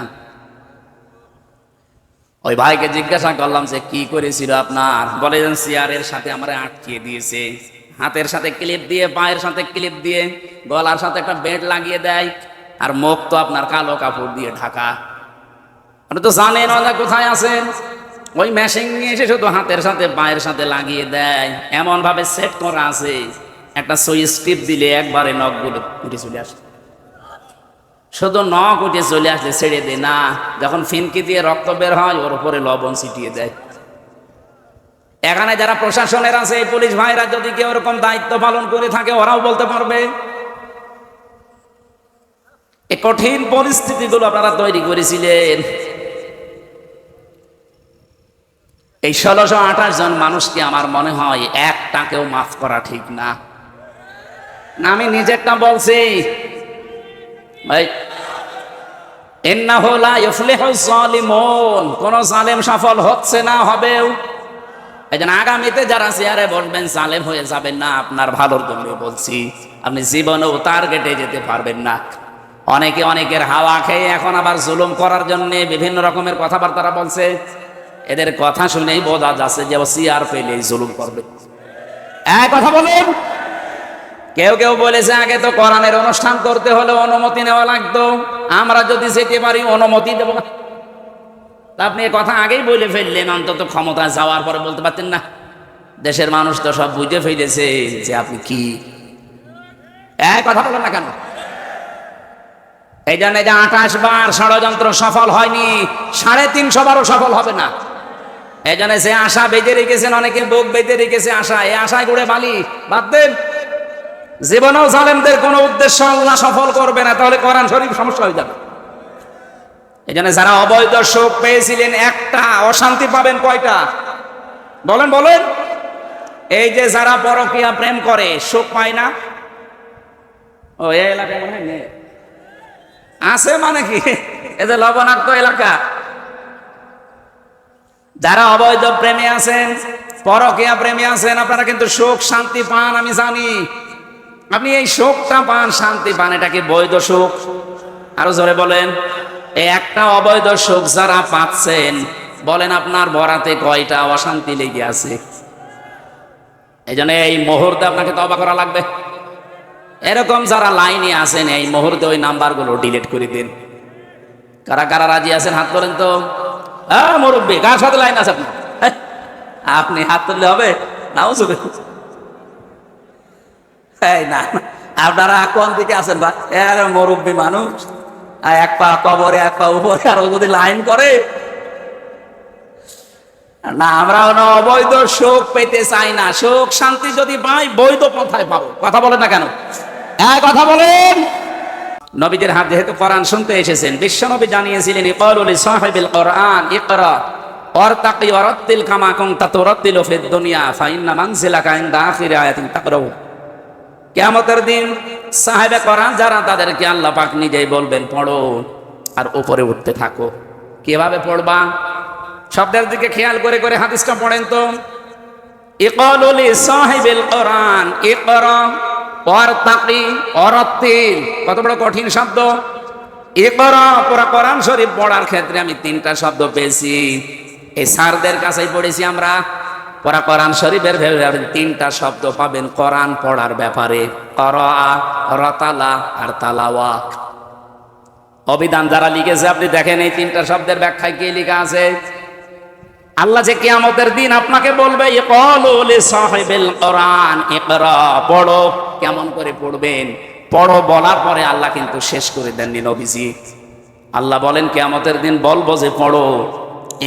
ওই ভাইকে জিজ্ঞাসা করলাম যে কি করেছিল আপনার, বলে চেয়ারের সাথে আমার আটকিয়ে দিয়েছে, হাতের সাথে ক্লিপ দিয়ে, পায়ের সাথে ক্লিপ দিয়ে, গলার সাথে একটা বেল্ট লাগিয়ে দেয়, আর মুখ তো আপনার কালো কাপড় দিয়ে ঢাকা। আপনি তো জানেন না কোথায় আছেন। ওই মেশিন নিয়ে এসে শুধু হাতের সাথে পায়ের সাথে লাগিয়ে দেয়, এমন ভাবে সেট করা আছে একটা সুইচ টিপ দিলে একবারে নখগুলো উঠে চলে আসে। শুধু নখ উঠে চলে আসলে ছেড়ে দেয় না, যখন ফিনকি দিয়ে রক্ত বের হয় ওর উপরে লবণ ছিটিয়ে দেয়। এখানে যারা প্রশাসনের আছে, এই পুলিশ ভাইরা যদি কেউ এরকম দায়িত্ব পালন করে থাকে, ওরাও বলতে পারবে। এই কঠিন পরিস্থিতিগুলো আপনারা তৈরি করেছিলেন। এই 1628 জন মানুষকে আমার মনে হয় একটাকেও মাফ করা ঠিক না। আমি নিজেরটা বলছি, কোন জালেম সফল হচ্ছে না, হবেও। এই জন্য আগামীতে যারা চেয়ারে বসবেন জালেম হয়ে যাবেন না, আপনার ভালোর জন্য বলছি। আপনি জীবনেও টার্গেটে যেতে পারবেন না। অনেকে অনেকের হাওয়া খেয়ে এখন আবার জুলুম করার জন্য বিভিন্ন রকমের কথাবার্তা বলছে। এদের কথা শুনেই বোঝা যাচ্ছে যে ও চেয়ার পেলে জুলুম করবে। এক কথা বলেন, কেউ কেউ বলেছে আগে তো কোরআনের অনুষ্ঠান করতে হলে অনুমতি নেওয়া লাগতো, আমরা যদি যেতে পারি অনুমতি দেব না। আপনি এ কথা আগেই বলে ফেললেন, অন্তত ক্ষমতায় যাওয়ার পরে বলতে পারতেন না। দেশের মানুষ তো সব বুঝে ফেলেছে যে আপনি কি। এক কথা বলেন না কেন? এই জন্য যে 28 বার ষড়যন্ত্র সফল হয়নি, 350 বারও সফল হবে না। এই জন্য যে আশা বেঁধে রেখেছেন, অনেকে বুক বেঁধে রেখেছে আশা, এই আশায় ঘুরে বালি বাদ দেন। জীবনেও জালেমদের কোনো উদ্দেশ্য আল্লাহ সফল করবে না, তাহলে কোরআন শরীফ সমস্যা হয়ে যাবে। এই জন্য যারা অবৈধ সুখ পেয়েছিলেন, একটা অশান্তি পাবেন কয়টা? বলেন বলেন। এই যে যারা পরকীয়া প্রেম করে সুখ পায় না, ও এই এলাকায় মনে হয় নেই আছে, মানে কি এদের লবণাক্ত এলাকা। যারা অবৈধ প্রেমে আছেন, পরকীয়া প্রেমে আছেন, আপনারা কিন্তু সুখ শান্তি পান, আমি জানি। আপনি এই সুখটা পান, শান্তি পান, এটা কি বৈধ সুখ? আরো জোরে বলেন। এই একটা অবৈধ সুখ যারা পাচ্ছেন, বলেন আপনার বরাতে কয়টা অশান্তি লেগে আছে? এই জন্য এই মুহূর্তে আপনাকে তওবা করা লাগবে। এরকম যারা লাইনে আছেন, এই মুহূর্তে ওই নাম্বারগুলো ডিলিট করে দিন। কারা কারা রাজি আছেন হাত তোলেন তো। মুরব্বী, কার সাথে লাইন আছে আপনি? আপনি হাত তুললে হবে না? না, আপনারা কোন দিকে আছেন? বা মুরব্বী মানুষ, এক পা কবরে এক পা উপরে, আর যদি লাইন করে না। আমরা অবৈধ সুখ পেতে চাই না, সুখ শান্তি যদি পাই বৈধ পন্থায় পাবো। কথা বলেন না কেন? কথা বলেন। নবীদের হাত যেহেতু কোরআন শুনতে এসেছেন, বিশ্বনবী জানিয়েছিলেন ইকরাউ লি সাহিবিল কোরআন ইকরা ওয়ারতাকি ওয়ারাত্তিল কামা কুনতা তুরাত্তিলু ফিদ দুনিয়া ফাইন্না মানজিলাকা ইনদা আখিরি আয়াতিন তাকরাউ। কিয়ামতের দিন সাহেবে কোরআন যারা, তাদেরকে আল্লাহ পাক নিজেই বলবেন পড়ো আর উপরে উঠতে থাকো। কিভাবে পড়বা? শব্দের দিকে খেয়াল করে করে হাদিসটা পড়েন তো। ইকরাউ লি সাহিবিল কোরআন ইকরা ওয়ারতাকি ওয়ারাত্তিল, কত বড় কঠিন শব্দ। ইকরা, পুরা কোরআন শরীফ পড়ার ক্ষেত্রে আমি 3টা শব্দ পেয়েছি। এই স্যারদের কাছেই পড়েছি আমরা। পড়া কোরআন শরীফের ভেতরে 3টা শব্দ পাবেন কোরআন পড়ার ব্যাপারে, করা, রতালা আর তালাওয়া। অভিধান যারা লিখেছে আপনি দেখেন এই 3টা শব্দের ব্যাখ্যায় কি লেখা আছে। আল্লাহ যে কিয়ামতের দিন আপনাকে বলবে ইকলু লিসাহিবিল কোরআন ইকরা, পড়ো। কেমন করে পড়বেন? পড়ো বলার পরে আল্লাহ কিন্তু শেষ করে দেননি নবীজি। আল্লাহ বলেন কিয়ামতের দিন বলবো যে পড়ো,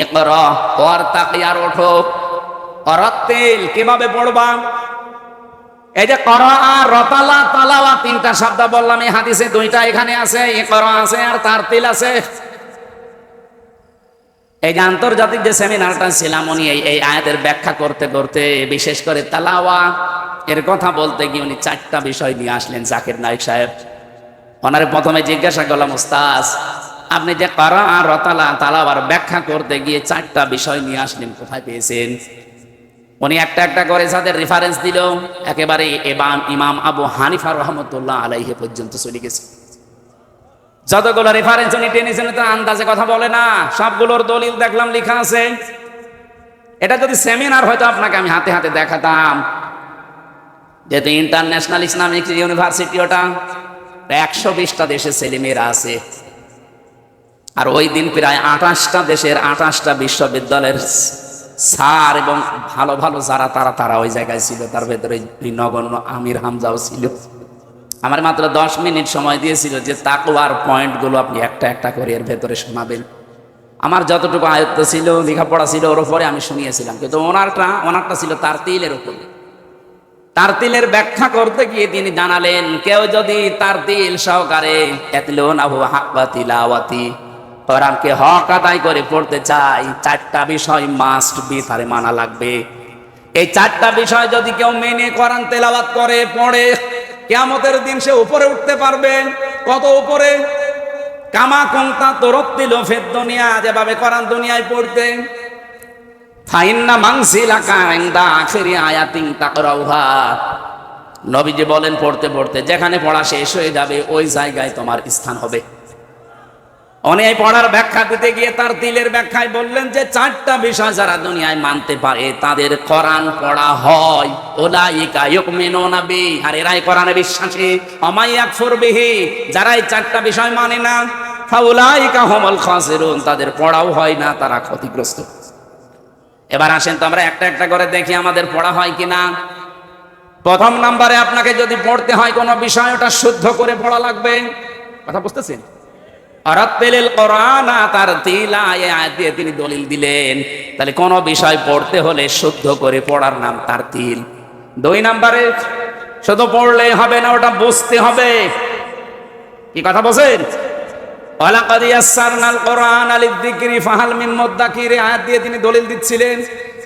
ইকরা ওয়ারতাকি, আর ওঠো। অরাত্তিল, কিভাবে পড়বা? এই যে করা, রতালা, তালাওয়া 3টা শব্দ বললাম, এই হাদিসে 2টা এখানে আছে, ইকরা আছে আর তারতিল আছে। এই যে আন্তর্জাতিক যে সেমিনারটা ছিলাম, উনি এই আয়াতের ব্যাখ্যা করতে করতে বিশেষ করে তালাওয়া এর কথা বলতে গিয়ে উনি 4টা বিষয় নিয়ে আসলেন। জাকির নায়েক সাহেব, ওনারে প্রথমে জিজ্ঞাসা করলাম, উস্তাজ আপনি যে করা, রতালা, তালাওয়ার ব্যাখ্যা করতে গিয়ে 4টা বিষয় নিয়ে আসলেন, কোথায় পেয়েছেন? উনি একটা একটা করে যাদের রেফারেন্স দিল, একেবারে ইমাম আবু হানিফা রহমতুল্লাহ আলাইহি পর্যন্ত চলে গেছে। যতগুলো রেফারেন্স উনি টেনেছেন তো আন্দাজে কথা বলে না, সবগুলোর দলিল দেখলাম লেখা আছে। এটা যদি সেমিনার হয়তো আপনাকে আমি হাতে হাতে দেখাতাম, যেহেতু ইন্টারন্যাশনাল ইসলামিক ইউনিভার্সিটি, ওটা 120টা দেশের ছেলেমেয়েরা আছে। আর ওই দিন প্রায় 28টা দেশের 28টা বিশ্ববিদ্যালয়ের স্যার এবং ভালো ভালো যারা তারা ওই জায়গায় ছিল। তার ভেতরে নগণ্য আমির হামজাও ছিল। আমার মাত্র 10 মিনিট সময় দিয়েছিল যে তাকওয়ার পয়েন্টগুলো আপনি একটা একটা করে এর ভেতরে শোনাবেন। আমার যতটুকু আয়ত্ত ছিল, লেখাপড়া ছিল, ওর উপরে আমি শুনিয়েছিলাম। কিন্তু ওনারটা ছিল তারতিলের উপরে। তারতিলের ব্যাখ্যা করতে গিয়ে তিনি জানালেন, কেউ যদি তারতিল সহকারে ইয়াতলুনাহু হাক্কা তিলাওয়াতি, কোরআনকে হক আদায় করে পড়তে চাই, 4টা বিষয় মাস্ট বি, তারে মানা লাগবে। এই 4টা বিষয় যদি কেউ মেনে কোরআন তেলাওয়াত করে, পড়ে, কিয়ামতের দিন সে উপরে উঠতে পারবে। কত উপরে? কামা কুনতা তুরাত্তিলু ফিদ দুনিয়া, যেভাবে কোরআন দুনিয়ায় পড়তে। ফাইন্না মানসিলাকা ইনদা আখিরি আয়াতিন তাকরাউহা, নবীজি বলেন পড়তে পড়তে যেখানে পড়া শেষ হয়ে যাবে ওই জায়গায় তোমার স্থান হবে। উনি পড়ার ব্যাখ্যা দিতে গিয়ে তার দিলের ব্যাখ্যায় বললেন যে 4টা বিষয় যারা দুনিয়ায় মানতে পারে তাদের কোরআন পড়া হয়। উলাইকা ইউমিনুনা বি, আর এরাই কোরআনে বিশ্বাসী। ওয়া ইয়াকফুর বিহি, যারা এই 4টা বিষয় মানে না, ফাউলাইকা হুমুল খাসিরুন, তাদের পড়াও হয় না, তারা ক্ষতিগ্রস্ত। এবার আসেন তো আমরা একটা একটা করে দেখি আমাদের পড়া হয় কিনা। প্রথম নম্বরে আপনাকে যদি পড়তে হয় কোনো বিষয়, ওটা শুদ্ধ করে পড়া লাগবে। কথা বুঝতেছেন? আরাত্তিলিল কোরআনা তারতিলা, এই আয়াত দিয়ে তিনি দলিল দিলেন। তাহলে কোন বিষয় পড়তে হলে শুদ্ধ করে পড়ার নাম তারতিল। 2 নম্বরে শুধু পড়লেই হবে না, ওটা বুঝতে হবে। কি কথা বলেন? ওয়ালাকাদ ইয়াসসারনাল কোরআনা লিযিকরি ফাহাল মিন মুদ্দাকির, আয়াত দিয়ে তিনি দলিল দিচ্ছিলেন।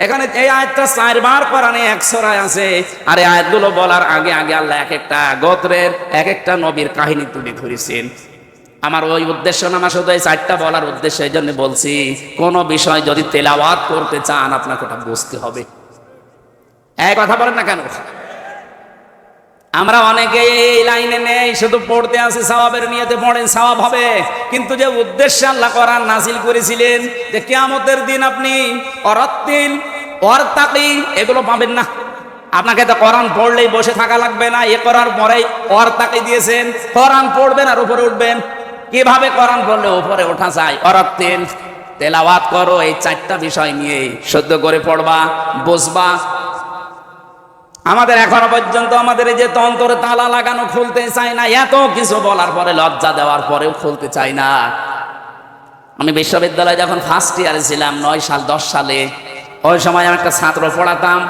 এখানে এই আয়াতটা 4 বার কোরআনে 1 সূরায় আছে। আর এই আয়াতগুলো বলার আগে আগে আল্লাহ এক একটা গোত্রের এক একটা নবীর কাহিনী তুলে ধরেছেন। আমার ওই উদ্দেশ্য না, আমার শুধু এই 4টা বলার উদ্দেশ্য। এই জন্য বলছি, কোন বিষয় যদি তেলাওয়াত করতে চান আপনাকে ওটা বুঝতে হবে। এই কথা বলেন না কেন? আমরা অনেকে এই লাইনে নেই, শুধু পড়তে আসি, সওয়াবের নিয়তে পড়েন, সওয়াব হবে। কিন্তু যে উদ্দেশ্যে আল্লাহ কোরআন নাযিল করেছিলেন যে কিয়ামতের দিন আপনি অরাত্তিল, ওয়ারতাকি এগুলো পাবেন না। আপনাকে তো কোরআন পড়লেই বসে থাকা লাগবে না, এ করার পরেই ওয়ারতাকি দিয়েছেন। কোরআন পড়বেন আর উপরে উঠবেন। কিভাবে কোরআন পড়লে উপরে ওঠা যায়? অরাত্তিল, তেলাওয়াত করো, এই 4টা বিষয় নিয়ে শুদ্ধ করে পড়বা, বুঝবা। আমাদের এখনো পর্যন্ত আমাদের এই যে তন্তরে তালা লাগানো খুলতে চাই না, এত কিছু বলার পরে, লজ্জা দেওয়ার পরেও খুলতে চাই না। আমি বিশ্ববিদ্যালয়ে যখন ফার্স্ট ইয়ারে ছিলাম, 9 সাল 10 সালে, ওই সময় আমি একটা ছাত্র পড়াতাম,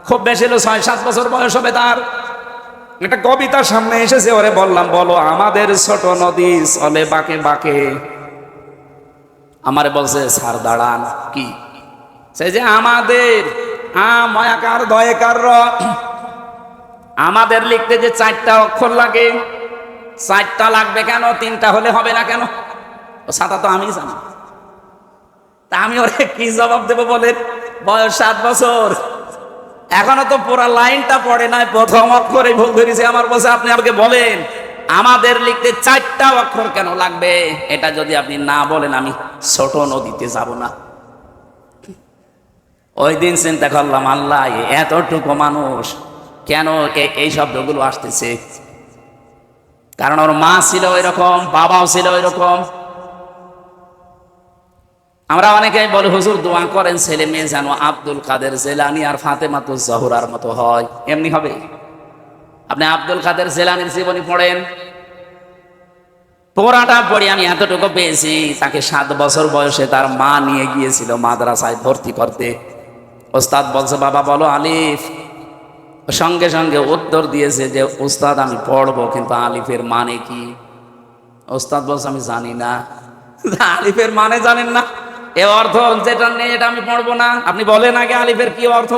খুব বেশি হলো 6-7 বছর বয়স হবে তার। একটা কবিতার সামনে এসেছে, ওরে বললাম, বলো আমাদের ছোট নদী চলে বাঁকে বাঁকে। আমারে বলছে, স্যার দাঁড়ান। কি? সে যে আমাদের ময়াকার দয়েকার র, আমাদের লিখতে যে 4টা অক্ষর লাগে, 4টা লাগবে কেন? 3টা হলে হবে না কেন? ও সাতা তো আমি জানি। তা আমি ওরে কি জবাব দেবো বলেন? বয়স 7 বছর, এখনো তো পুরো লাইনটা পড়ে নাই, প্রথম অক্ষরে ভুল ধরেছে। আমার বলছে, আপনি আমাকে বলেন আমাদের লিখতে 4টা অক্ষর কেন লাগবে? এটা যদি আপনি না বলেন আমি ছোট নদীতে যাব না। ওই দিন চিন্তা করলাম, আল্লাহ এতটুকু মানুষ কেন এই শব্দগুলো আসতেছে? কারণ ওর মা ছিল ওই রকম, বাবাও ছিল ওই রকম। আমরা অনেকেই বলি হুজুর দোয়া করেন ছেলে মেয়ে যেন আব্দুল কাদের জেলানি আর ফাতেমাতুজ জোহরার মতো হয়। এমনি হবে? আপনি আব্দুল কাদের জেলানির জীবনী পড়েন, পোড়াটা পড়ে আমি এতটুকু পেয়েছি, তাকে 7 বছর বয়সে তার মা নিয়ে গিয়েছিল মাদ্রাসায় ভর্তি করতে। ওস্তাদ বলছে বাবা বলো আলিফ, সঙ্গে সঙ্গে উত্তর দিয়েছে যে উস্তাদ আমি পড়বো, কিন্তু আলিফের মানে কি? ওস্তাদ বলছে আমি জানি না। আলিফের মানে জানেন না? এ অর্থ যেটা নেই এটা আমি পড়বো না। আপনি বলেন আগে আলিফের কি অর্থ,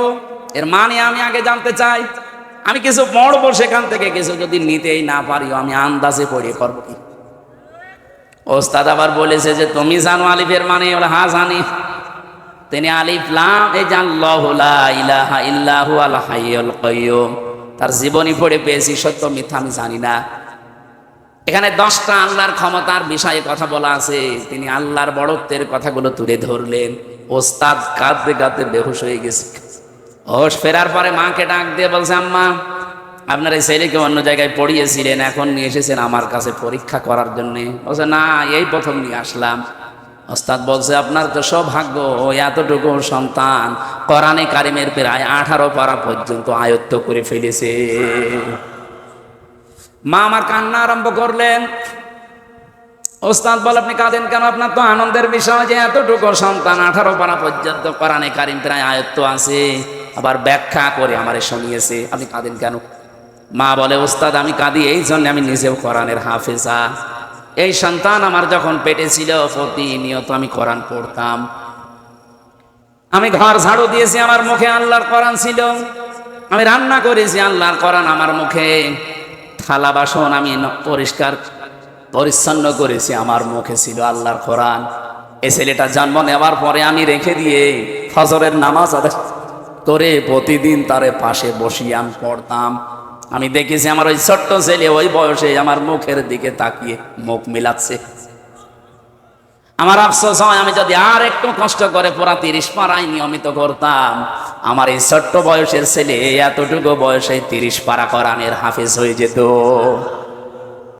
এর মানে আমি আগে জানতে চাই। আমি কিছু পড়বো সেখান থেকে, কিছু যদি নিতেই না পারি আমি আন্দাজে পড়ে করবো কি? ওস্তাদ আবার বলেছে যে তুমি জানো আলিফের মানে? বলে হ্যাঁ জানি। তিনি আলিফ লাম এই যে আল্লাহু লা ইলাহা ইল্লাহু আল হাইয়ুল কাইয়ুম, তার জীবনী পড়ে পেয়েছি, সত্য মিথ্যা আমি জানি না। এখানে 10টা আল্লাহর ক্ষমতার বিষয়ে কথা বলা আছে। তিনি আল্লাহর বড়ত্বের কথাগুলো তুলে ধরলেন। ওস্তাদ কাঁদতে কাঁদতে বেহুশ হয়ে গেছে। হোশ ফেরার পরে মাকে ডাক দিয়ে বলছে আম্মা আপনার এই ছেলেকে অন্য জায়গায় পড়িয়েছিলেন, এখন নিয়ে এসেছেন আমার কাছে পরীক্ষা করার জন্য। বলছে না, এই প্রথম নিয়ে আসলাম। ওস্তাদ বলছে আপনার তো সৌভাগ্য, এতটুকু সন্তান কোরআনে কারিমের প্রায় 18 পারা পর্যন্ত আয়ত্ত করে ফেলেছে। মা আমার কান্না আরম্ভ করলেন। ওস্তাদ বল আপনি কাঁদেন কেন? আপনার তো আনন্দের বিষয় যে এতটুকু সন্তান 18 পারা পর্যন্ত কোরআনে কারিম প্রায় আয়ত্ত আছে, আবার ব্যাখ্যা করে আমারে শুনিয়েছে, আপনি কাঁদেন কেন? মা বলে ওস্তাদ আমি কাঁদি এই জন্য আমি নিজেও কোরআনের হাফেজা। এই সন্তান আমার যখন পেটে ছিল প্রতিনিয়ত আমি কোরআন পড়তাম। আমি ঘর ঝাড়ু দিয়েছি, আমার মুখে আল্লাহর কোরআন ছিল। আমি রান্না করেছি, আল্লাহর কোরআন আমার মুখে। থালা বাসন আমি পরিষ্কার পরিচ্ছন্ন করেছি, আমার মুখে ছিল আল্লাহর কোরআন। এই ছেলেটা জন্ম নেওয়ার পরে আমি রেখে দিয়ে ফজরের নামাজ আদায় করে প্রতিদিন তারে পাশে বসিয়ে আমি পড়তাম। আমি দেখেছি আমার ওই ছোট্ট ছেলে ওই বয়সে আমার মুখের দিকে তাকিয়ে মুখ মিলাচ্ছে। আমার আফসোস হয় আমি যদি আর একটু কষ্ট করে পুরা 30 পারায় নিয়মিত করতাম, আমার এই ছোট্ট বয়সের ছেলে এতটুকু বয়সে 30 পারা কোরআনের হাফেজ হয়ে যেত।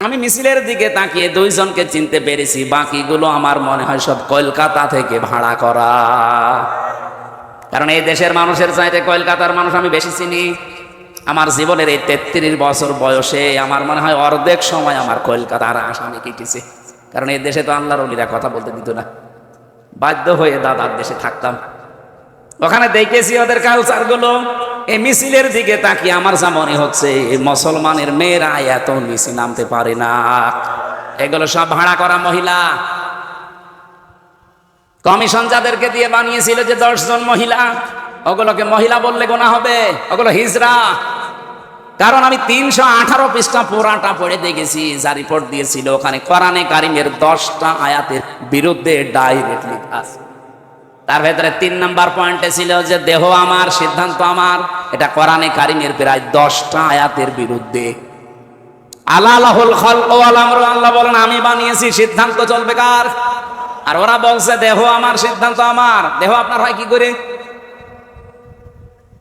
আমি মিছিলের দিকে তাকিয়ে 2 জনকে চিনতে পেরেছি, বাকিগুলো আমার মনে হয় সব কলকাতা থেকে ভাড়া করা। কারণ এই দেশের মানুষের চাইতে কলকাতার মানুষ আমি বেশি চিনি। আমার জীবনের এই 33 বছর বয়সে আমার মনে হয় অর্ধেক সময় আমার কলকাতার আসামে কেটেছে। কারণ এই দেশে তো আল্লাহর ওলিরা কথা বলতে দিত না, বাধ্য হয়ে দাদার দেশে থাকতাম। ওখানে দেখেছি ওদের কালচার গুলো। এই মিছিলের দিকে তাকিয়ে আমার যা মনে হচ্ছে মুসলমানের মেয়েরা এত নিচে নামতে পারে না। এগুলো সব ভাড়া করা মহিলা। কমিশন যাদেরকে দিয়ে বানিয়েছিল যে 10 জন মহিলা, ওগুলোকে মহিলা বললে গোনা হবে, ওগুলো হিজড়া। কারণ আমি 318 পৃষ্ঠা পুরাটা পড়ে দেখেছি, যা রিপোর্ট দিয়েছিল ওখানে কোরআনে কারিমের 10টা আয়াতের বিরুদ্ধে ডাইরেক্ট লেখা আছে। তার ভেতরে 3 নাম্বার পয়েন্টে ছিল যে দেহ আমার, সিদ্ধান্ত আমার। এটা কোরআনে কারিমের প্রায় 10টা আয়াতের বিরুদ্ধে। আলালাহুল খালক ওয়াল আমরু, আল্লাহ বলেন আমি বানিয়েছি, সিদ্ধান্ত চলবে কার? আর ওরা বলছে দেহ আমার, সিদ্ধান্ত আমার। দেহ আপনার হয় কি করে?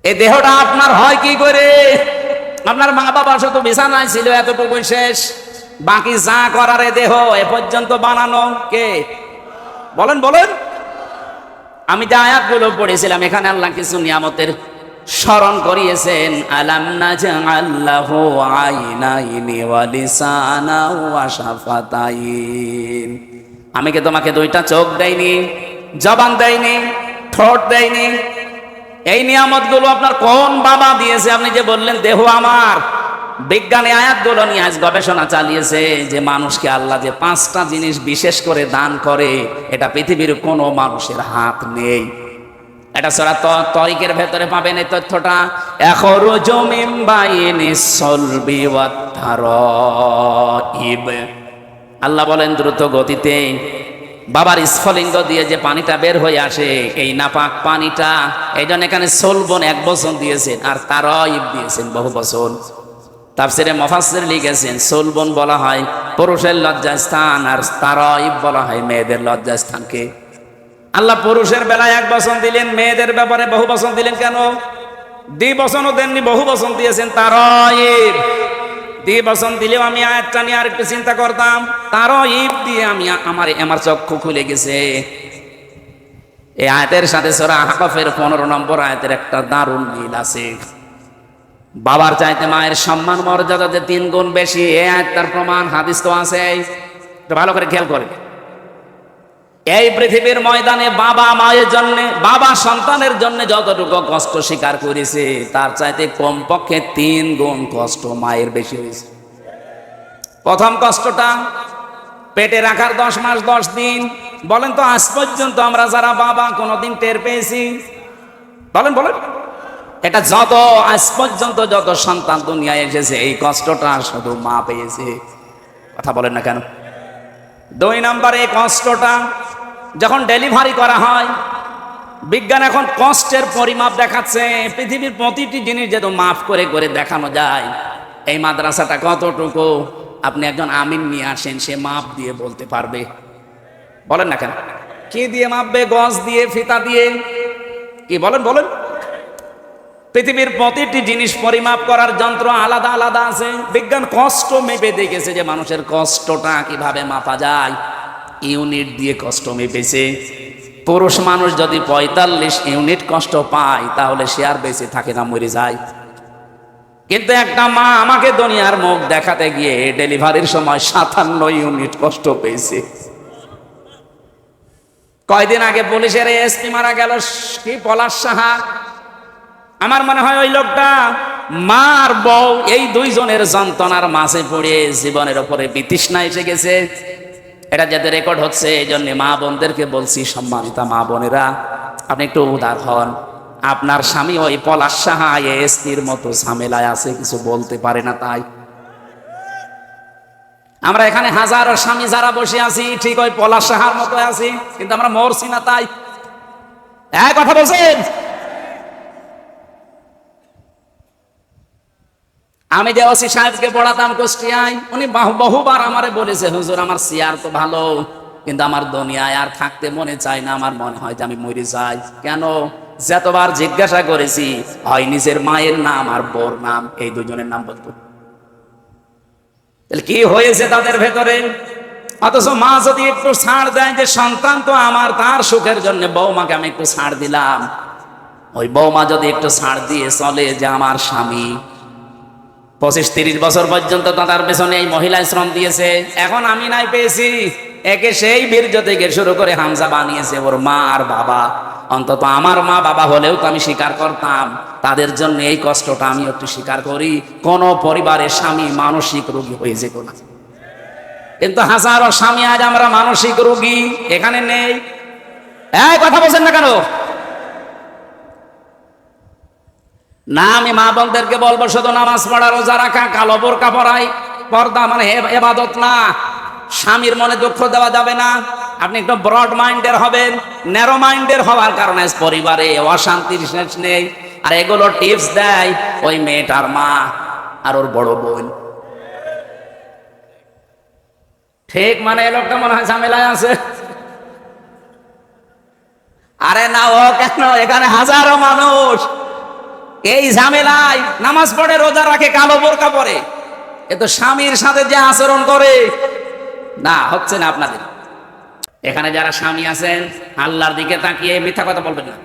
এই দেহটা আপনার হয় কি করে? আপনার মা বাবা শুধু বিছানায় ছিল, এতটুকুই শেষ। বাকি যা করার এ দেহ এ পর্যন্ত বানানো কে? বলেন বলেন। আমি যে আয়াতগুলো পড়েছিলাম এখানে আল্লাহ কিছু নিয়ামতের স্মরণ করিয়েছেন। আলাম নাজআল লাহু আইনাইনি ওয়া লিসানান ওয়া শাফাতাইন। আমি কি তোমাকে 2টা চোখ দেইনি, জবান দেইনি, ঠোঁট দেইনি? এই নিয়ামতগুলো আপনার কোন বাবা দিয়েছে? আপনি যে বললেন দেহ আমার। বিজ্ঞানী আয়াতগুলো নিয়ে আজ গবেষণা চালিয়েছে যে মানুষকে আল্লাহ যে 5টা জিনিস বিশেষ করে দান করে, এটা পৃথিবীর কোনো মানুষের হাত নেই। এটা সূরা তরিকের ভেতরে পাবেন এই তথ্যটা। এখরুজু মিন বাইনিস সলবি ওয়াত তারাইব। আল্লাহ বলেন দ্রুত গতিতে বাবার স্ফলিঙ্গ দিয়ে যে পানিটা বের হয়ে আসে, এই নাপাক পানিটা, এই জন্য এখানে সলবন 1 বছর দিয়েছেন আর তারাইব দিয়েছেন বহু বছর। তাফসিরে মুফাসসির লিখেছেন সলবন বলা হয় পুরুষের লজ্জাস্থান আর তারাইব বলা হয় মেয়েদের লজ্জাস্থানকে। আল্লাহ পুরুষের বেলায় 1 বচন দিলেন, মেয়েদের ব্যাপারে বহু বচন দিলেন কেন? দ্বিবচনও দেননি, বহু বচন দিয়েছেন। তারঈব, দ্বিবচন দিলেও আমি আয়াতটা নিয়ে আর একটু চিন্তা করতাম। তারঈব দিয়ে আমার চক্ষু খুলে গেছে। এই আয়াতের সাথে সূরা আহকাফের 15 নম্বর আয়াতের একটা দারুণ মিল আছে। বাবার চাইতে মায়ের সম্মান মর্যাদা যে 3 গুণ বেশি, এই আয়াতটার প্রমাণ হাদিস তো আছে। তো ভালো করে খেয়াল করে, এই পৃথিবীর ময়দানে বাবা মায়ের জন্য, বাবা সন্তানের জন্য যতটুকু কষ্ট স্বীকার করেছে, তার চাইতে কমপক্ষে 3 গুণ কষ্ট মায়ের বেশি হয়েছে। প্রথম কষ্টটা পেটে রাখার 10 মাস 10 দিন। বলেন তো আজ পর্যন্ত আমরা যারা বাবা কোনোদিন টের পেয়েছি? বলেন বলেন। এটা যত আজ পর্যন্ত যত সন্তান দুনিয়ায় এসেছে, এই কষ্টটা শুধু মা পেয়েছে। কথা বলেন না কেন? 2 নম্বরে এই কষ্টটা যখন ডেলিভারি করা হয়, বিজ্ঞান এখন কষ্টের পরিমাপ দেখাচ্ছে। পৃথিবীর প্রতিটি জিনিস যেন মাপ করে করে দেখানো যায়। এই মাদ্রাসাটা কতটুকু আপনি একজন আমিন নিয়ে আসেন, সে মাপ দিয়ে বলতে পারবে। বলেন না কেন? কি দিয়ে মাপবে? গজ দিয়ে, ফিতা দিয়ে? কি বলেন বলেন? পৃথিবীর প্রতিটি জিনিস পরিমাপ করার যন্ত্র আলাদা আলাদা আছে। বিজ্ঞান কষ্ট মেপে দেখেছে যে মানুষের কষ্টটা কিভাবে মাপা যায়, ইউনিট দিয়ে কষ্ট মেপেছে। পুরুষ মানুষ যদি 45 ইউনিট কষ্ট পায়, তাহলে সে আর বেঁচে থাকে না, মরে যায়। কিন্তু একটা মা আমাকে দুনিয়ার মুখ দেখাতে গিয়ে ডেলিভারির সময় 57 ইউনিট কষ্ট পেয়েছে। কয়দিন আগে পুলিশের এসপি মারা গেল, কি পলাশ সাহা। আমার মনে হয় ওই লোকটা মা আর বউ এই 2 জনের যন্ত্রণার মাঝে পড়ে জীবনের উপরে বিতৃষ্ণা এসে গেছে। এটা যাতে রেকর্ড হচ্ছে, এই জন্য মা বোনদেরকে বলছি, সম্মানিতা মা বোনেরা, আপনি একটু উদার হন। আপনার স্বামী ওই পলাশ সাহা এসপির মতো ঝামেলায় আছে, কিছু বলতে পারে না। তাই আমরা এখানে হাজারো স্বামী যারা বসে আছি, ঠিক ওই পলাশ সাহার মতো আছি, কিন্তু আমরা মরছি না। তাই এক কথা বলছেন। আমি যে ওসি সাহেবকে পড়াতাম কুষ্টিয়ায়, উনি বহুবার আমারে বলেছে, হুজুর আমার চেয়ার তো ভালো, কিন্তু আমার দুনিয়ায় আর থাকতে মনে চায় না, আমার মনে হয় যে আমি মরে যাই। কেন? যতবার জিজ্ঞাসা করেছি, হয় নিজের মায়ের নাম আর বোর নাম, এই 2 জনের নাম বলতো। তাহলে কি হয়েছে তাদের ভেতরে? অথচ মা যদি একটু ছাড় দেয় যে সন্তান তো আমার, তার সুখের জন্য বৌমাকে আমি একটু ছাড় দিলাম, ওই বৌমা যদি একটু ছাড় দিয়ে চলে যে আমার স্বামী 25-30 বছর পর্যন্ত তার পেছনে এই মহিলা শ্রম দিয়েছে, এখন আমি নাই পেয়েছি, একে সেই বীর্য থেকে শুরু করে হামজা বানিয়েছে ওর মা আর বাবা। অন্তত আমার মা বাবা হলেও তো আমি স্বীকার করতাম, তাদের জন্য এই কষ্টটা আমি একটু স্বীকার করি। কোন পরিবারের স্বামী মানসিক রোগী হয়ে যেত না, কিন্তু হাজারো স্বামী আজ আমরা মানসিক রোগী এখানে নেই। এই কথা বলছেন না কেন? না, আমি মা বোনদেরকে বলবো শুধু নামাজ পড়া, রোজা রাখা, কালো বোরকা পরাই, পর্দা মানে ইবাদত না। স্বামীর মনে দুঃখ দেওয়া যাবে না। আপনি একটু ব্রড মাইন্ডের হবেন। ন্যারো মাইন্ডের হওয়ার কারণে পরিবারে অশান্তির শেষ নেই। আর এগুলো টিপস দেয় ওই মেয়েটার মা আর ওর বড় বোন। ঠিক মানে এই লোকটা মনে হয় ঝামেলায় আছে। আরে না, ও কেন, এখানে হাজারো মানুষ এই ঝামেলায় নামাজ পড়ে, রোজা রাখে, কালো বোরকা পরে, এ তো স্বামীর সাথে যে আচরণ করে না, হচ্ছে না আপনাদের। এখানে যারা স্বামী আছেন, আল্লাহর দিকে তাকিয়ে মিথ্যা কথা বলবেন না।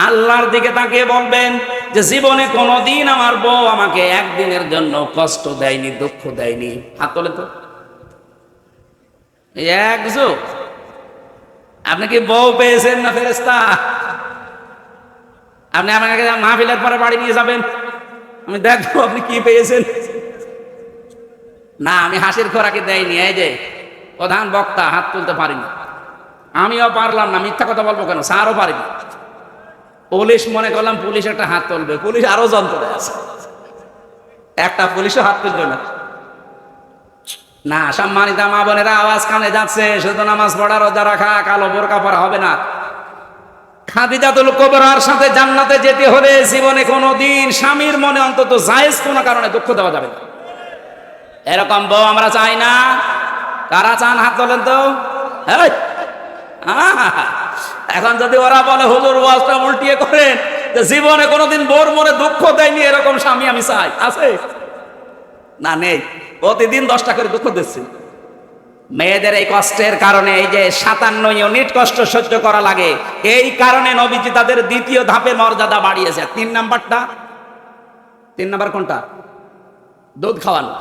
আল্লাহর দিকে তাকিয়ে বলবেন যে জীবনে কোনোদিন আমার বউ আমাকে একদিনের জন্য কষ্ট দেয়নি, দুঃখ দেয়নি। হাত তোলে তো। একজন আপনি কি বউ পেয়েছেন না ফেরেশতা? আপনি আমাকে মাহফিলের পরে বাড়ি নিয়ে যাবেন, আমি দেখবো আপনি কি পেয়েছেন। না, আমি হাসির খোরাকি দেয়নি। এই যে প্রধান বক্তা হাত তুলতে পারিনি, আমিও পারলাম না, মিথ্যা কথা বলবো কেন, স্যারও পারিনি। পুলিশ মনে করলাম পুলিশ একটা হাত তুলবে, পুলিশ আরো যন্ত্রণা আছে, একটা পুলিশও হাত তুলবে না। না, সম্মানিতা মা বোনেরা, আওয়াজ কানে যাচ্ছে, শুধু নামাজ পড়া, রোজা রাখা, কালো বোরকা পরা হবে না। খাদিজাতুল কুবরার সাথে জান্নাতে যেতে হলে জীবনে কোনোদিন স্বামীর মনে অন্তত জায়েজ কোনো কারণে দুঃখ দেওয়া যাবে না। এরকম বউ আমরা চাই না। কারা চান হাত তোলেন তো। এখন যদি ওরা বলে হুজুর ওয়াজটা উল্টিয়ে করেন, যে জীবনে কোনোদিন বোর মনে দুঃখ দেয়নি এরকম স্বামী আমি চাই, আছে না? নেই। প্রতিদিন 10টা করে দুঃখ দিচ্ছে। মেয়েদের এই কষ্টের কারণে, এই যে 57 ইউনিট কষ্ট সহ্য করা লাগে, এই কারণে নবীজি তাদের দ্বিতীয় ধাপে মর্যাদা বাড়িয়েছে। 3 নাম্বার কোনটা? দুধ খাওয়ানো।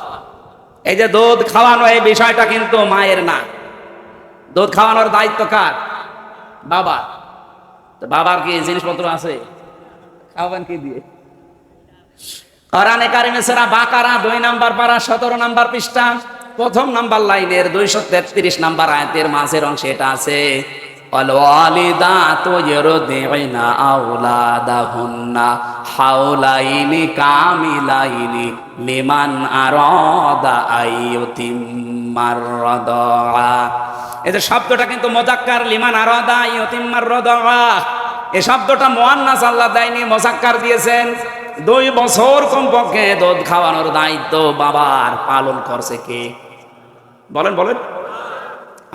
এই যে দুধ খাওয়ানো, এই বিষয়টা কিন্তু মায়ের না। দুধ খাওয়ানোর দায়িত্ব কার? বাবা। তো বাবার কি জিনিসপত্র আছে? খাওয়াবেন কি দিয়ে? কোরআনে কারিমে সূরা বাকারা 2 নাম্বার পারা 17 নাম্বার পৃষ্ঠা 1ম নাম্বার লাইনের 233 নাম্বার আয়াতের মাঝের অংশে এটা আছে, ওয়াল ওয়ালিদাতু ইউরদি'না আওলাদাহুন্না হাওলাইনি কামিলাইনি লিমান আরাদা আইয়ুতিম্মার রাদা। এই যে শব্দটা কিন্তু মুযাক্কার, লিমান আরাদা আইয়ুতিম্মার রাদা। এই শব্দটা মুয়ান্নাস আল্লাহ দেয়নি, মুযাক্কার দিয়েছেন। 2 বছর কমপক্ষে দুধ খাওয়ানোর দায়িত্ব বাবার, পালন করছে কে? বলেন বলেন।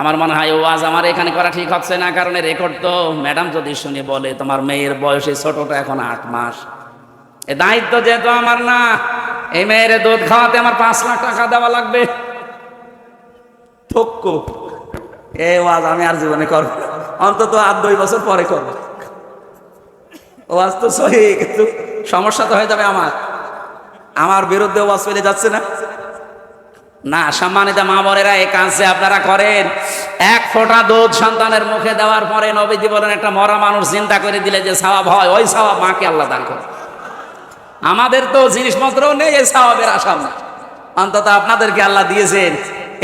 আমার মনে হয় ওয়াজ আমার এখানে করা ঠিক হচ্ছে না, কারণ রেকর্ড তো ম্যাডাম যদি শুনে বলে তোমার মেয়ের বয়সে ছোটটা এখন 8 মাস, এই দায়িত্ব যেহেতু আমার না, এই মেয়ের দুধ খাওয়াতে আমার 5 লাখ টাকা দেওয়া লাগবে। ঠক্কু এই ওয়াজ আমি আর জীবনে করব, অন্তত 8-2 বছর পরে করব। ওয়াজ তো সহি, কিন্তু সমস্যা তো হয়ে যাবে আমার বিরুদ্ধে ওয়াজ চলে যাচ্ছে না। না, সম্মানিত মা বোনেরা, এই কাজে আপনারা করেন। 1 ফোঁটা দুধ সন্তানের মুখে দেওয়ার পরে নবীজি বলেন, একটা মরা মানুষ চিন্তা করে দিলে যে সওয়াব হয়, ওই সওয়াব মাকে আল্লাহ দান করে। আমাদের তো জিনিসপত্র নেই এই সওয়াবের আশা, অন্তত আপনাদেরকে আল্লাহ দিয়েছেন।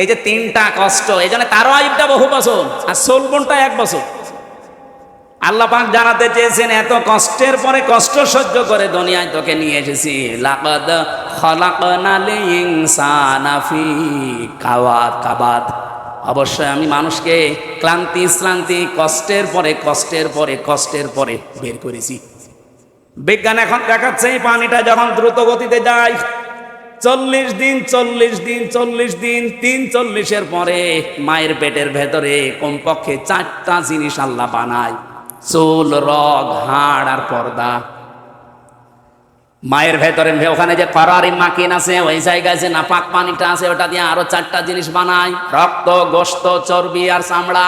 এই যে 3টা কষ্ট, এই জন্য তারও আইবটা বহু বছর আর সোলবনটা 1 বছর। আল্লাহ পাক জানাতে চেয়েছেন, এত কষ্টের পরে কষ্ট সহ্য করে দুনিয়ায় তোকে নিয়ে এসেছি। লাকাদ খালাকনাল ইনসানা ফি কাবাদ। অবশ্যই আমি মানুষকে ক্লান্তি শ্রান্তি, কষ্টের পরে বের করেছি। বিজ্ঞান এখন দেখাচ্ছে এই পানিটা যখন দ্রুত গতিতে যায়, 40 দিন 43 পরে মায়ের পেটের ভেতরে কমপক্ষে 4টা জিনিস আল্লাহ বানায়, চুল, রগ, হাড় আর পর্দা। মায়ের ভেতরে ওখানে যে করারি মাকিন আছে, ওই জায়গায় যে নাপাক পানিটা আছে, ওটা দিয়ে আরো 4টা জিনিস বানায়, রক্ত, গোশত, চর্বি আর চামড়া।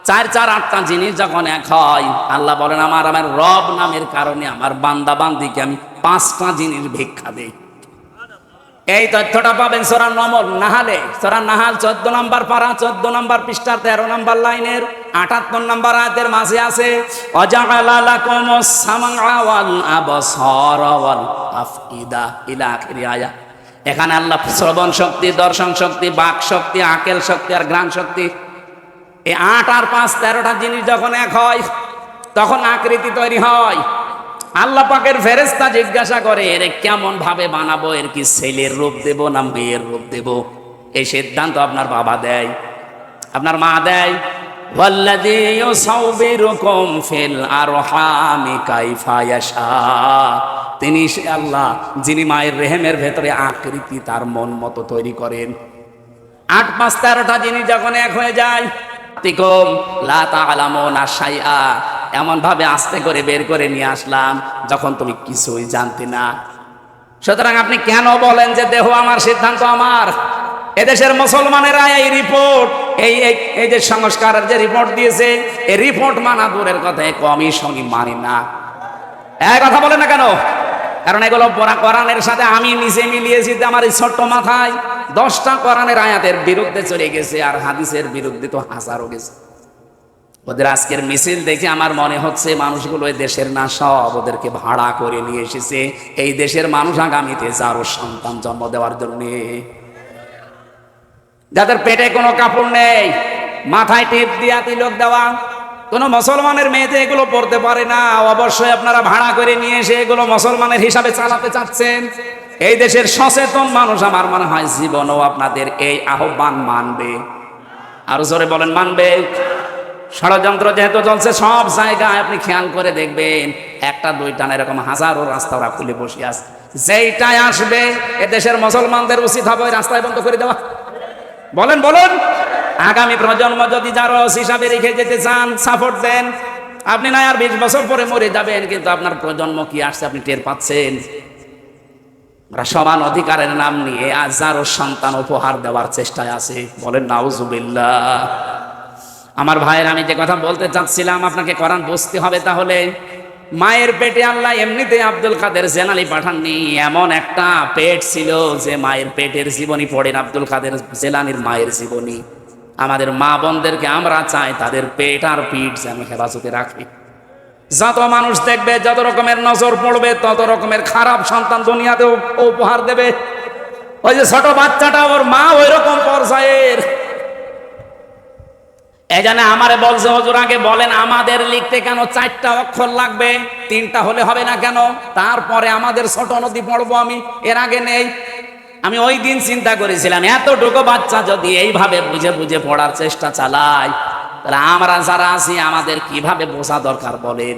8টা জিনিস যখন এক হয়, আল্লাহ বলেন আমার রব নামের কারণে আমার বান্দা বান্দিকে আমি 5টা জিনিস ভিক্ষা দেই। এই তথ্যটা পাবেন সূরা নাহালে, সূরা নাহাল 14 নাম্বার পারা 14 নাম্বার পৃষ্ঠার 13 নাম্বার লাইনের 78 নাম্বার আয়াতের মাঝে আছে, ওয়াজাআলা লাকুমুস সামআ ওয়াল আবসারা ওয়াল আফইদা ইলা আখির আয়াত। এখানে আল্লাহ শ্রবণ শক্তি, দর্শন শক্তি, বাক শক্তি, আকেল শক্তি আর ঘ্রাণ শক্তি, এই 8 আর 5 13টা জিনিস যখন এক হয়, তখন আকৃতি তৈরি হয়। আল্লাহ পাকের ফেরেশতা জিজ্ঞাসা করে, এর কেমন ভাবে বানাবো, এর কি ছেলের রূপ দেব না মেয়ের রূপ দেব? এই সিদ্ধান্ত আপনার বাবা দেয়, আপনার মা দেয়। ওয়াল্লাযী ইউসাউবিরুকুম ফিল আরহামি কাইফা ইয়াশা। তিনি সে আল্লাহ যিনি মায়ের রেহেমের ভেতরে আকৃতি তার মন মতো তৈরি করেন। 8 5 13টা জিনিস যখন এক হয়ে যায়, লা তা'লামুনা শাইআ, এমন ভাবে আস্তে করে বের করে নিয়ে আসলাম যখন তুমি কিছুই জানতে না। সুতরাং আপনি কেন বলেন যে দেহ আমার, সিদ্ধান্ত আমার? এদেশের মুসলমানেরা এই রিপোর্ট, এই যে সংস্কারের যে রিপোর্ট দিয়েছে, এই রিপোর্ট মানা দূরের কথা, কমিশনই মানি না। এক কথা বলেন না কেন? কারণ এগুলো কোরআনের সাথে আমি নিজে মিলিয়েছি। আমার এই ছোট্ট মাথায় 10টা কোরআনের আয়াতের বিরুদ্ধে চলে গেছে, আর হাদিসের বিরুদ্ধে তো হাজারও গেছে। ওদের আজকের মিছিল দেখে আমার মনে হচ্ছে মানুষগুলো এই দেশের না, সব ওদেরকে ভাড়া করে নিয়ে এসেছে এই দেশের মানুষ আগামীতে যারও সন্তান জন্ম দেওয়ার জন্য, যাদের পেটে কোনো কাপড় নেই, মাথায় টিপ দিয়া তিলক দেওয়া। কোনো মুসলমানের মেয়েতে এগুলো পড়তে পারে না, অবশ্যই আপনারা ভাড়া করে নিয়ে এসে এগুলো মুসলমানের হিসাবে চালাতে চাচ্ছেন। এই দেশের সচেতন মানুষ আমার মনে হয় জীবনও আপনাদের এই আহ্বান মানবে। আরো জোরে বলেন, মানবে? ষড়যন্ত্র যেহেতু চলছে সব জায়গায়, আপনি খেয়াল করে দেখবেন 1টা 2টা না, এরকম হাজারো রাস্তা ওরা খুলে বসে আছে। যেইটাই আসবে এদেশের মুসলমানদের উচিত হবে রাস্তায় বন্ধ করে দেওয়া। বলেন বলেন, আগামী প্রজন্ম যদি যারা হিসাবে রেখে যেতে চান, সাপোর্ট দেন। আপনি না আর 20 বছর পরে মরে যাবেন, কিন্তু আপনার প্রজন্ম কি আসছে আপনি টের পাচ্ছেন? আমরা সমান অধিকারের নাম নিয়ে হাজারো সন্তান উপহার দেওয়ার চেষ্টায় আছে, বলেন নাউজুবিল্লাহ। আমার ভাইয়ের, আমি যে কথা বলতে চাচ্ছিলাম, আপনাকে কোরআন বুঝতে হবে। তাহলে মায়ের পেটে আল্লাহ এমনিতে আব্দুল কাদের জেলানি পাঠাননি, এমন একটা পেট ছিল যে মায়ের পেটের জীবনী পড়েন আব্দুল কাদের জেলানির মায়ের জীবনী। আমাদের মা বোনদেরকে আমরা চাই তাদের পেট আর পিঠ যেন হেফাজতে রাখে। যত মানুষ দেখবে, যত রকমের নজর পড়বে, তত রকমের খারাপ সন্তান দুনিয়াতেও উপহার দেবে। ওই যে ছোট বাচ্চাটা, ওর মা ওই রকম পর্যায়ের। এই জন্য আমারে বলছে, হুজুর আগে বলেন আমাদের লিখতে কেন 4টা অক্ষর লাগবে, 3টা হলে হবে না কেন? তারপরে আমাদের ছোট নদী পড়বো আমি, এর আগে নেই। আমি ওই দিন চিন্তা করেছিলাম, এতটুকু বাচ্চা যদি এইভাবে বুঝে বুঝে পড়ার চেষ্টা চালায়, তাহলে আমরা যারা আছি আমাদের কিভাবে বোঝা দরকার বলেন?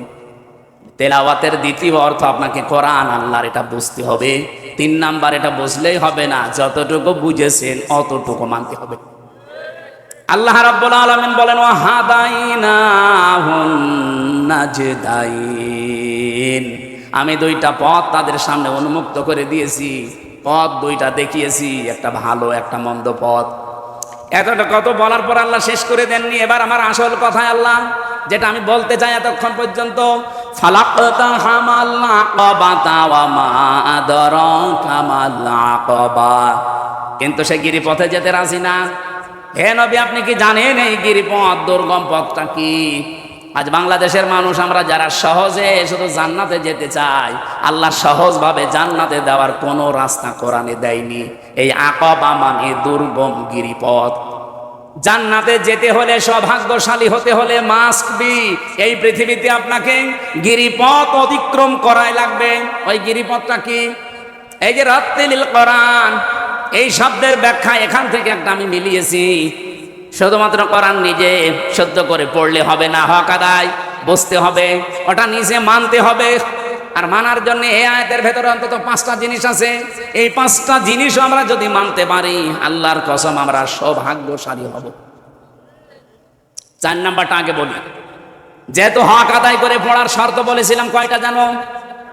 তেলাওয়াতের দ্বিতীয় অর্থ আপনাকে কোরআন আল্লাহর, এটা বুঝতে হবে। 3 নাম্বার, এটা বুঝলেই হবে না, যতটুকু বুঝেছেন অতটুকু মানতে হবে। আল্লাহ রাব্বুল আলামিন বলেন, ওয়া হাদাইনাহুন নাজদাইন, আমি 2টা পথ তাদের সামনে উন্মুক্ত করে দিয়েছি। পথ 2টা দেখিয়েছি, একটা ভালো একটা মন্দ পথ। এতটা কত বলার পর আল্লাহ শেষ করে দেননি। এবার আমার আসল কথায় আল্লাহ যেটা আমি বলতে চাই এতক্ষণ পর্যন্ত, ফালাকতা হামাল আকাবাতা ওয়া মা আদরাকা মাল আকাবা, কিন্তু সে গিরিপথে যেতে রাজি না। হে নবী, আপনি কি জানেন এই গিরিপথ, দুর্গম পথটা কি? আজ বাংলাদেশের মানুষ আমরা যারা সহজে শুধু জান্নাতে যেতে চাই, আল্লাহ সহজভাবে জান্নাতে দেওয়ার কোনো রাস্তা কোরআনে দেয়নি। এই আকাবা মানে দুর্গম গিরিপথ। জান্নাতে যেতে হলে, সৌভাগ্যশালী হতে হলে মাস্ট বি, এই পৃথিবীতে আপনাকে গিরিপথ অতিক্রম করাই লাগবে। ওই গিরিপথটা কি? এই যে রাত্তিলিল কোরআন, এই শব্দের ব্যাখ্যা এখান থেকে একটা আমি মিলিয়েছি। শুধুমাত্র কোরআন নিজে শুদ্ধ করে পড়লে হবে না, হক আদায় বুঝতে হবে, ওটা নিজে মানতে হবে। আর মানার জন্য এই আয়াতের ভেতরে অন্তত 5টা জিনিস আছে। এই 5টা জিনিসও আমরা যদি মানতে পারি, আল্লাহর কসম আমরা সৌভাগ্যশালী হব। 4 নাম্বারটা আগে বলি। যেহেতু হক আদায় করে পড়ার শর্ত বলেছিলাম, কয়টা জানো?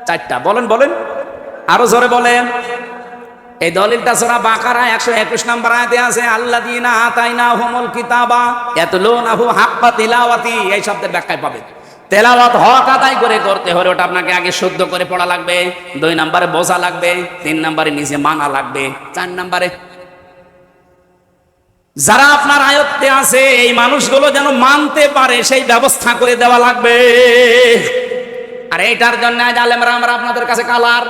4টা। বলেন বলেন, আরো জোরে বলেন। এই দলিলটা সূরা বাকারা 121 নম্বর আয়াতে আছে, আল্লাযীনা আতাইনাহুমুল কিতাবা ইয়াতলুনাহু হাক্কা তিলাওয়াতি। এই শব্দের ব্যাখ্যায় পাবেন তেলাওয়াত হক আদায় করে করতে হলে ওটা আপনাকে আগে শুদ্ধ করে পড়া লাগবে, 2 নম্বরে বোঝা লাগবে, 3 নম্বরে নিজে মানা লাগবে, 4 নম্বরে যারা আপনার আয়ত্তে আছে এই মানুষগুলো যেন মানতে পারে সেই ব্যবস্থা করে দেওয়া লাগবে। আর এইটার জন্য আজ আলেমরা আমরা আপনাদের কাছে কালার।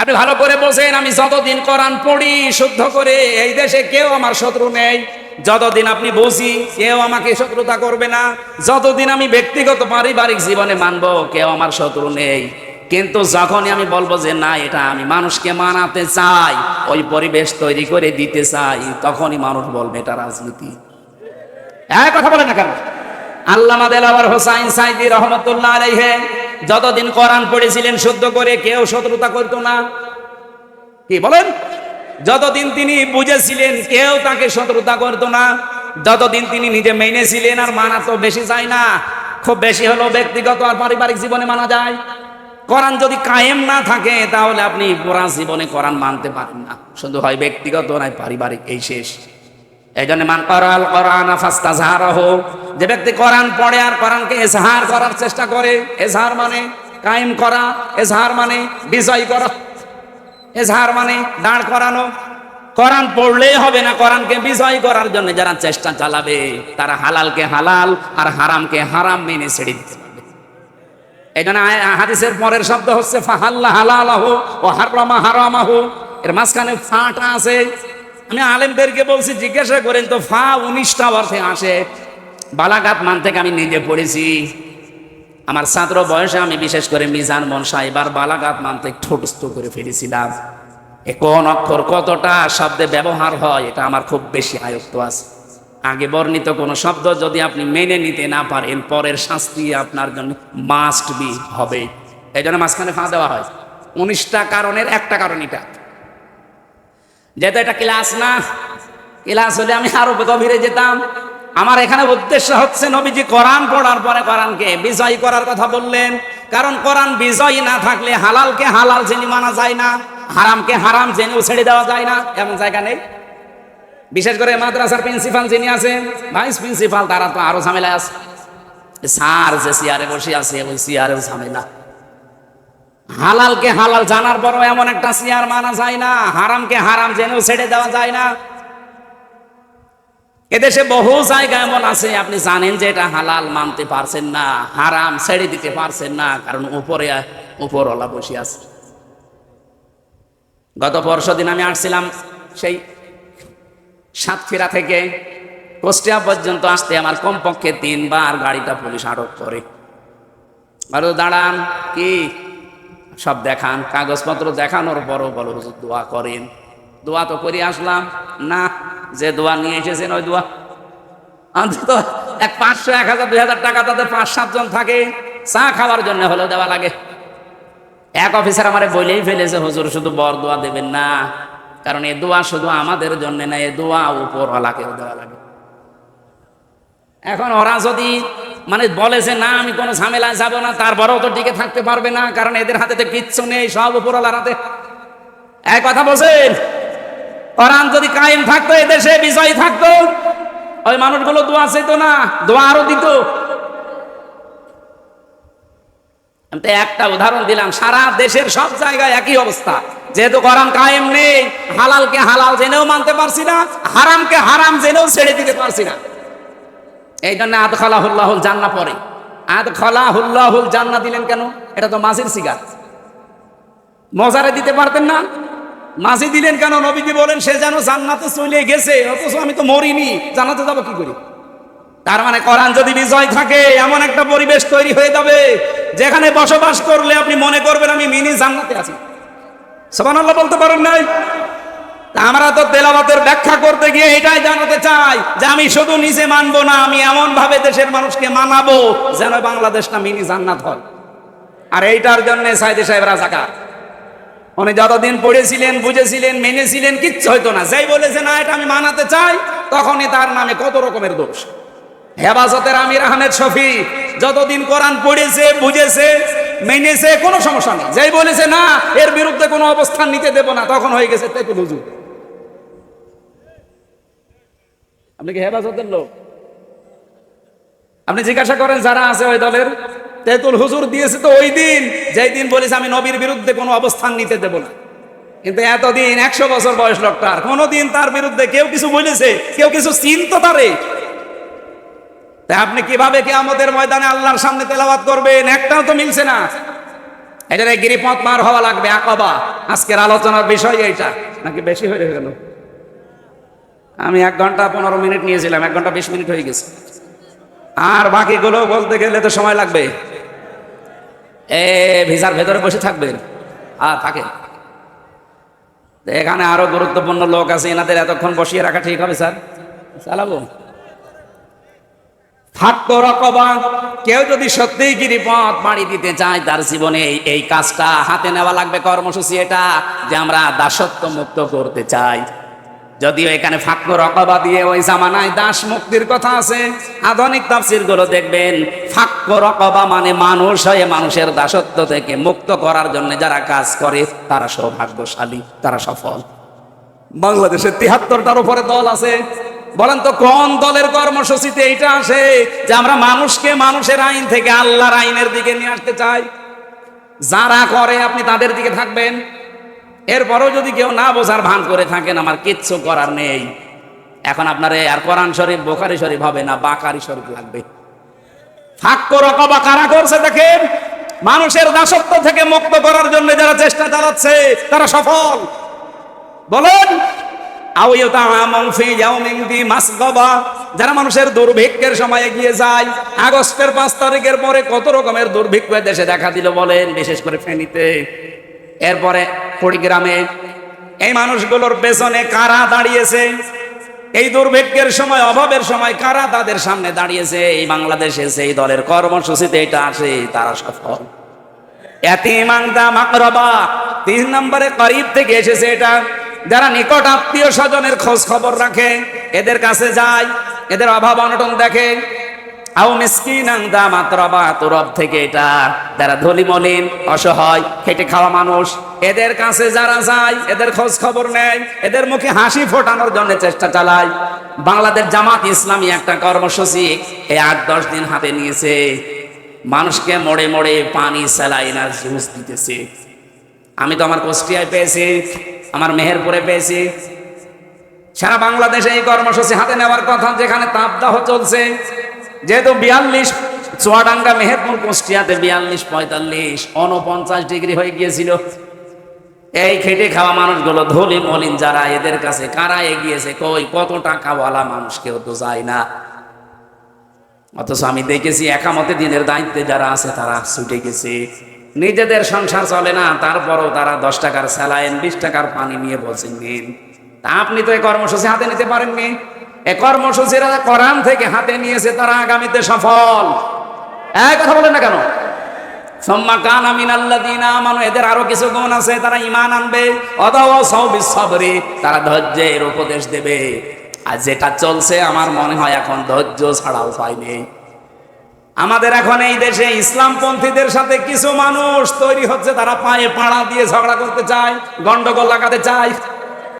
আপনি ভালো করে বোঝেন, আমি যতদিন কোরআন পড়ি শুদ্ধ করে, এই দেশে কেউ আমার শত্রু নেই। যতদিন আপনি বুঝি, কেউ আমাকে শত্রুতা করবে না। যতদিন আমি ব্যক্তিগত পারিবারিক জীবনে মানবো, কেউ আমার শত্রু নেই। কিন্তু যখনই আমি বলবো যে না, এটা আমি মানুষকে মানাতে চাই, ওই পরিবেশ তৈরি করে দিতে চাই, তখনই মানুষ বলবে এটা রাজনীতি। এক কথা বলে না কেন? আল্লামা দেলাওয়ার হোসাইন সাইদি রহমতুল্লাহ আলাইহি যতদিন কোরআন পড়েছিলেন শুদ্ধ করে, কেউ শত্রুতা করতো না। কি বলেন? যতদিন তিনি বুঝেছিলেন, কেউ তাকে শত্রুতা করতো না। যতদিন তিনি নিজে মেনেছিলেন, আর মানা তো বেশি যায় না, খুব বেশি হলো ব্যক্তিগত আর পারিবারিক জীবনে মানা যায়। কোরআন যদি কায়েম না থাকে, তাহলে আপনি পুরা জীবনে কোরআন মানতে পারেন না। শুধু হয় ব্যক্তিগত নয় পারিবারিক, এই শেষ। এই জন্য মান কারাল কোরআন ফাস্তাজহারাহু, যে ব্যক্তি কোরআন পড়ে আর কোরআনকে ইজহার করার চেষ্টা করে, ইজহার মানে কায়েম করা, ইজহার মানে বিজয় করা, ইজহার মানে দাঁড় করানো। কোরআন পড়লেই হবে না, কোরআনকে বিজয় করার জন্য যারা চেষ্টা চালাবে, তারা হালালকে হালাল আর হারামকে হারাম মেনে ছেড়ে দিতে পারবে। এই জন্য হাদিসের পরের শব্দ হচ্ছে ফাহাল্লা হালালাহু ও হারামা হারামাহু, এর মাঝখানে ফাটা আছে। আমি আলেমদেরকে বলছি জিজ্ঞাসা করেন তো, ফা 19টা অর্থে আসে। বালাগাত মান থেকে আমি নিজে পড়েছি, আমার ছাত্র বয়সে আমি বিশেষ করে মিজান মনসা এবার বালাগাত মান থেকে ঠোঁটস্থ করে ফেলেছিলাম। কোন অক্ষর কতটা শব্দে ব্যবহার হয়, এটা আমার খুব বেশি আয়ত্ত আছে। আগে বর্ণিত কোন শব্দ যদি আপনি মেনে নিতে না পারেন, পরের শাস্তি আপনার জন্য মাস্ট বি হবে। এই জন্য মাঝখানে ফা দেওয়া হয়। 19টা কারণের একটা কারণ এটা। যেহেতু এটা ক্লাস না, ক্লাস হলে আমি আরো গভীরে যেতাম। আমার এখানে উদ্দেশ্য হচ্ছে নবীজি কোরআন পড়ার পরে কোরআনকে বিজয়ী করার কথা বললেন, কারণ কোরআন বিজয়ী না থাকলে হালালকে হালাল জেনে মানা যায় না, হারামকে হারাম জেনেও ছেড়ে দেওয়া যায় না, এমন জায়গা নেই। বিশেষ করে মাদ্রাসার প্রিন্সিপাল যিনি আছেন, ভাইস প্রিন্সিপাল, তারা তো আরো ঝামেলায় আছে। স্যার যে চেয়ারে বসে আছে ওই চেয়ারেও ঝামেলা। হালালকে হালাল জানার পরও এমন একটা চেয়ার মানা যায় না, হারামকে হারাম জেনেও ছেড়ে দেওয়া যায় না। এদেশে বহু জায়গা এমন আছে আপনি জানেন যে এটা হালাল, মানতে পারছেন না, হারাম ছেড়ে দিতে পারছেন না, কারণ উপরওয়ালা বসে আছে। গত পরশুদিন আমি আসছিলাম সেই সাতক্ষীরা থেকে কুষ্টিয়া পর্যন্ত আসতে আমার কমপক্ষে 3 বার গাড়িটা পুলিশ আটক করে। আর দাঁড়ান, কি সব দেখান, কাগজপত্র দেখানোর পরও বলো দোয়া করেন। দোয়া তো করে আসলাম না, যে দোয়া নিয়ে এসেছেন ওই দোয়া অন্তত 500, 1000, 2000 টাকা তাদের 5-7 জন থাকে, চা খাওয়ার জন্য হলেও দেওয়া লাগে। এক অফিসার আমারে বলেই ফেলেছে, হুজুর শুধু বর দোয়া দেবেন না, কারণ এই দোয়া শুধু আমাদের জন্য না, এই দোয়া উপরওয়ালাকেও দেওয়া লাগে। এখন ওরা যদি বলেছে না আমি কোনো ঝামেলায় যাব না, তারপরেও তো টিকে থাকতে পারবে না, কারণ এদের হাতে তো কিচ্ছু নেই, সব উপরওয়ালার হাতে। এক কথা বলছেন, কোরআন যদি কায়েম থাকতো, এদেশে বিজয় থাকতো, ওই মানুষগুলো দোয়া চাইতো না, দোয়া আরো দিত। আমি তো একটা উদাহরণ দিলাম, সারা দেশের সব জায়গায় একই অবস্থা। যেহেতু কোরআন কায়েম নেই, হালালকে হালাল জেনেও মানতে পারছি না, হারামকে হারাম জেনেও ছেড়ে দিতে পারছি না। এই জন্য আদখালাহুল্লাহুল জান্নাহ পড়ে। আদখালাহুল্লাহুল জান্নাহ দিলেন কেন? এটা তো মাঝির সিগা, মজারে দিতে পারতেন না, মাঝি দিলেন কেন? নবীজি বলেন সে যেন জান্নাতে চলে গেছে, অথচ আমি তো মরিনি, জান্নাতে যাবো কি করি? তার মানে কোরআন যদি বিজয় থাকে, এমন একটা পরিবেশ তৈরি হয়ে যাবে যেখানে বসবাস করলে আপনি মনে করবেন আমি মিনি জান্নাতে আছি। সুবহানাল্লাহ বলতে পারেন নাই? আমরা তো তেলাওয়াতের ব্যাখ্যা করতে গিয়ে এটাই জানাতে চাই যে আমি শুধু নিজে মানবো না, আমি এমন ভাবে দেশের মানুষকে মানাবো যেন বাংলাদেশটা মিনি জান্নাত হয়। আর এইটার জন্য সাইদি সাহেব রাজাকার। উনি যতদিন পড়েছিলেন, বুঝেছিলেন, মেনেছিলেন, কিচ্ছু হইতো না। যেই বলেছে না এটা আমি মানাতে চাই, তখনই তার নামে কত রকমের দোষ। হেফাজতের আমির আহমেদ শফি যতদিন কোরআন পড়েছে, বুঝেছে, মেনেছে, কোনো সমস্যা নেই। যেই বলেছে না এর বিরুদ্ধে কোনো অবস্থান নিতে দেব না, তখন হয়ে গেছে তেতুল হুজুর। আপনি কি হেফাজতের লোক? আপনি জিজ্ঞাসা করেন যারা আছে ওই দলের, তেতুল হুজুর দিয়েছে তো ওই দিন, যেই দিন বলেছে আমি নবীর বিরুদ্ধে কোনো অবস্থান নিতে দেব না। কিন্তু এতদিন 100 বছর বয়স লোকটার, কোনোদিন তার বিরুদ্ধে কেউ কিছু বলেছে, কেউ কিছু চিন্তা তারে? তাই আপনি কিভাবে কিয়ামতের ময়দানে আল্লাহর সামনে তেলাওয়াত করবেন? একটাও তো মিলছে না। এটা গিরিপথ পার হওয়া লাগবে, আকবা। আজকের আলোচনার বিষয় এইটা, নাকি বেশি হয়ে গেল? আমি 1 ঘন্টা 15 মিনিট নিয়েছিলাম, 1 ঘন্টা 20 মিনিট হয়ে গেছে। আর বাকিগুলো বলতে গেলে তো সময় লাগবে। ভিসার ভেতরে বসে থাকবেন আর থাকেন। এখানে আরো গুরুত্বপূর্ণ লোক আছে, এনাদের এতক্ষণ বসিয়ে রাখা ঠিক হবে স্যার? চালাবো। ফাক্কু রাকাবা, কেউ যদি সত্যিই গিরিপথ পাড়ি দিতে চায়, তার জীবনে এই কাজটা হাতে নেওয়া লাগবে। কর্মসূচি এটা যে আমরা দাসত্ব মুক্ত করতে চাই। যদিও এখানে ফাক্কু রাকাবা দিয়ে ওই জামানায় দাস মুক্তির কথা আছে, আধুনিক তাফসীর গুলো দেখবেন ফাক্কু রাকাবা মানে মানুষ হয়ে মানুষের দাসত্ব থেকে মুক্ত করার জন্য যারা কাজ করে তারা সৌভাগ্যশালী, তারা সফল। বাংলাদেশে 73টার উপরে দল আছে। বলেন তো কোন দলের কর্মসূচিতে এইটা আসে যে আমরা মানুষকে মানুষের আইন থেকে আল্লাহর আইনের দিকে নিয়ে আসতে চাই? যারা করে আপনি তাদের দিকে থাকবেন। এরপরও যদি কেউ না বোঝার ভান করে থাকেন, আমার কিচ্ছু করার নেই। এখন আপনারে আর কোরআন শরীফ, বুখারী শরীফ হবে না, বাকারি শরীফ লাগবে। ফাক্কু রাকাবা কারা করছে দেখেন, মানুষের দাসত্ব থেকে মুক্ত করার জন্য যারা চেষ্টা চালাচ্ছে তারা সফল। বলেন যারা মানুষের দুর্ভিক্ষের সময় এগিয়ে যায়। আগস্টের 5 তারিখের পরে কত রকমের দুর্ভিক্ষ দেশে দেখা দিল বলেন, বিশেষ করে ফেনীতে, এরপরে কুড়িগ্রামে। এই মানুষগুলোর পেছনে কারা দাঁড়িয়েছে? এই দুর্ভিক্ষের সময়, অভাবের সময় কারা তাদের সামনে দাঁড়িয়েছে? এই বাংলাদেশে সেই দলের কর্মসূচিতে এটা আসে, তারা সফল। ইয়াতীমানদা মাকরাবা 3 নম্বরে করিব থেকে এসেছে এটা। যারা নিকট আত্মীয় স্বজনের খোঁজ খবর রাখে, এদের কাছে যায়, এদের অভাব অনটন দেখে। আও মিসকিনান দা মাতরাবা, তো রব থেকে এটা যারা ধনী মলিন অসহায় খেটে খাওয়া মানুষ, এদের কাছে যারা যায় এদের খোঁজ খবর নেয়, এদের মুখে হাসি ফোটানোর জন্য চেষ্টা চালায়। বাংলাদেশ জামাত ইসলামী একটা কর্মসূচি এই 8-10 দিন হাতে নিয়েছে, মানুষকে মোড়ে মোড়ে পানি, স্যালাইন আর জুস দিতেছে। আমি তো আমার কুষ্টিয়ায় পেয়েছি, আমার মেহেরপুরে পেয়েছি। সারা বাংলাদেশে এই কর্মসূচি হাতে নেওয়ার কথা, যেখানে তাপদাহ চলছে। যেহেতু 42 চুয়াডাঙ্গা, মেহেরপুর, কুষ্টিয়াতে 42, 45, 49 ডিগ্রি হয়ে গিয়েছিল। এই খেটে খাওয়া মানুষগুলো ধনী মলিন যারা, এদের কাছে কারা এগিয়েছে? কই, কত টাকাওয়ালা মানুষ কেউ তো যায় না। অথচ আমি দেখেছি একামতে দিনের দায়িত্বে যারা আছে তারা ছুটে গেছে। নিজেদের সংসার চলে না, তারপরও তারা 10 টাকার স্যালাইন, 20 টাকার পানি নিয়ে বলছেন নিন। তা আপনি তো এই কর্মসূচি হাতে নিতে পারেননি। এই কর্মসূচিরা কোরআন থেকে হাতে নিয়েছে, তারা আগামীতে সফল। এক কথা বলেন না কেন? সুম্মা কানা মিনাল্লাযীনা আমানু, এদের আরো কিছু গুণ আছে, তারা ঈমান আনবে। ওয়াতাওয়াসাউ বিস-সাবরি, তারা ধৈর্যের উপদেশ দেবে। আর যেটা চলছে আমার মনে হয় এখন ধৈর্য ছাড়া উপায় নেই। আমাদের এখন এই দেশে ইসলামপন্থীদের সাথে কিছু মানুষ তৈরি হচ্ছে, তারা পায়ে পাড়া দিয়ে ঝগড়া করতে চায়, গন্ডগোল লাগাতে চায়।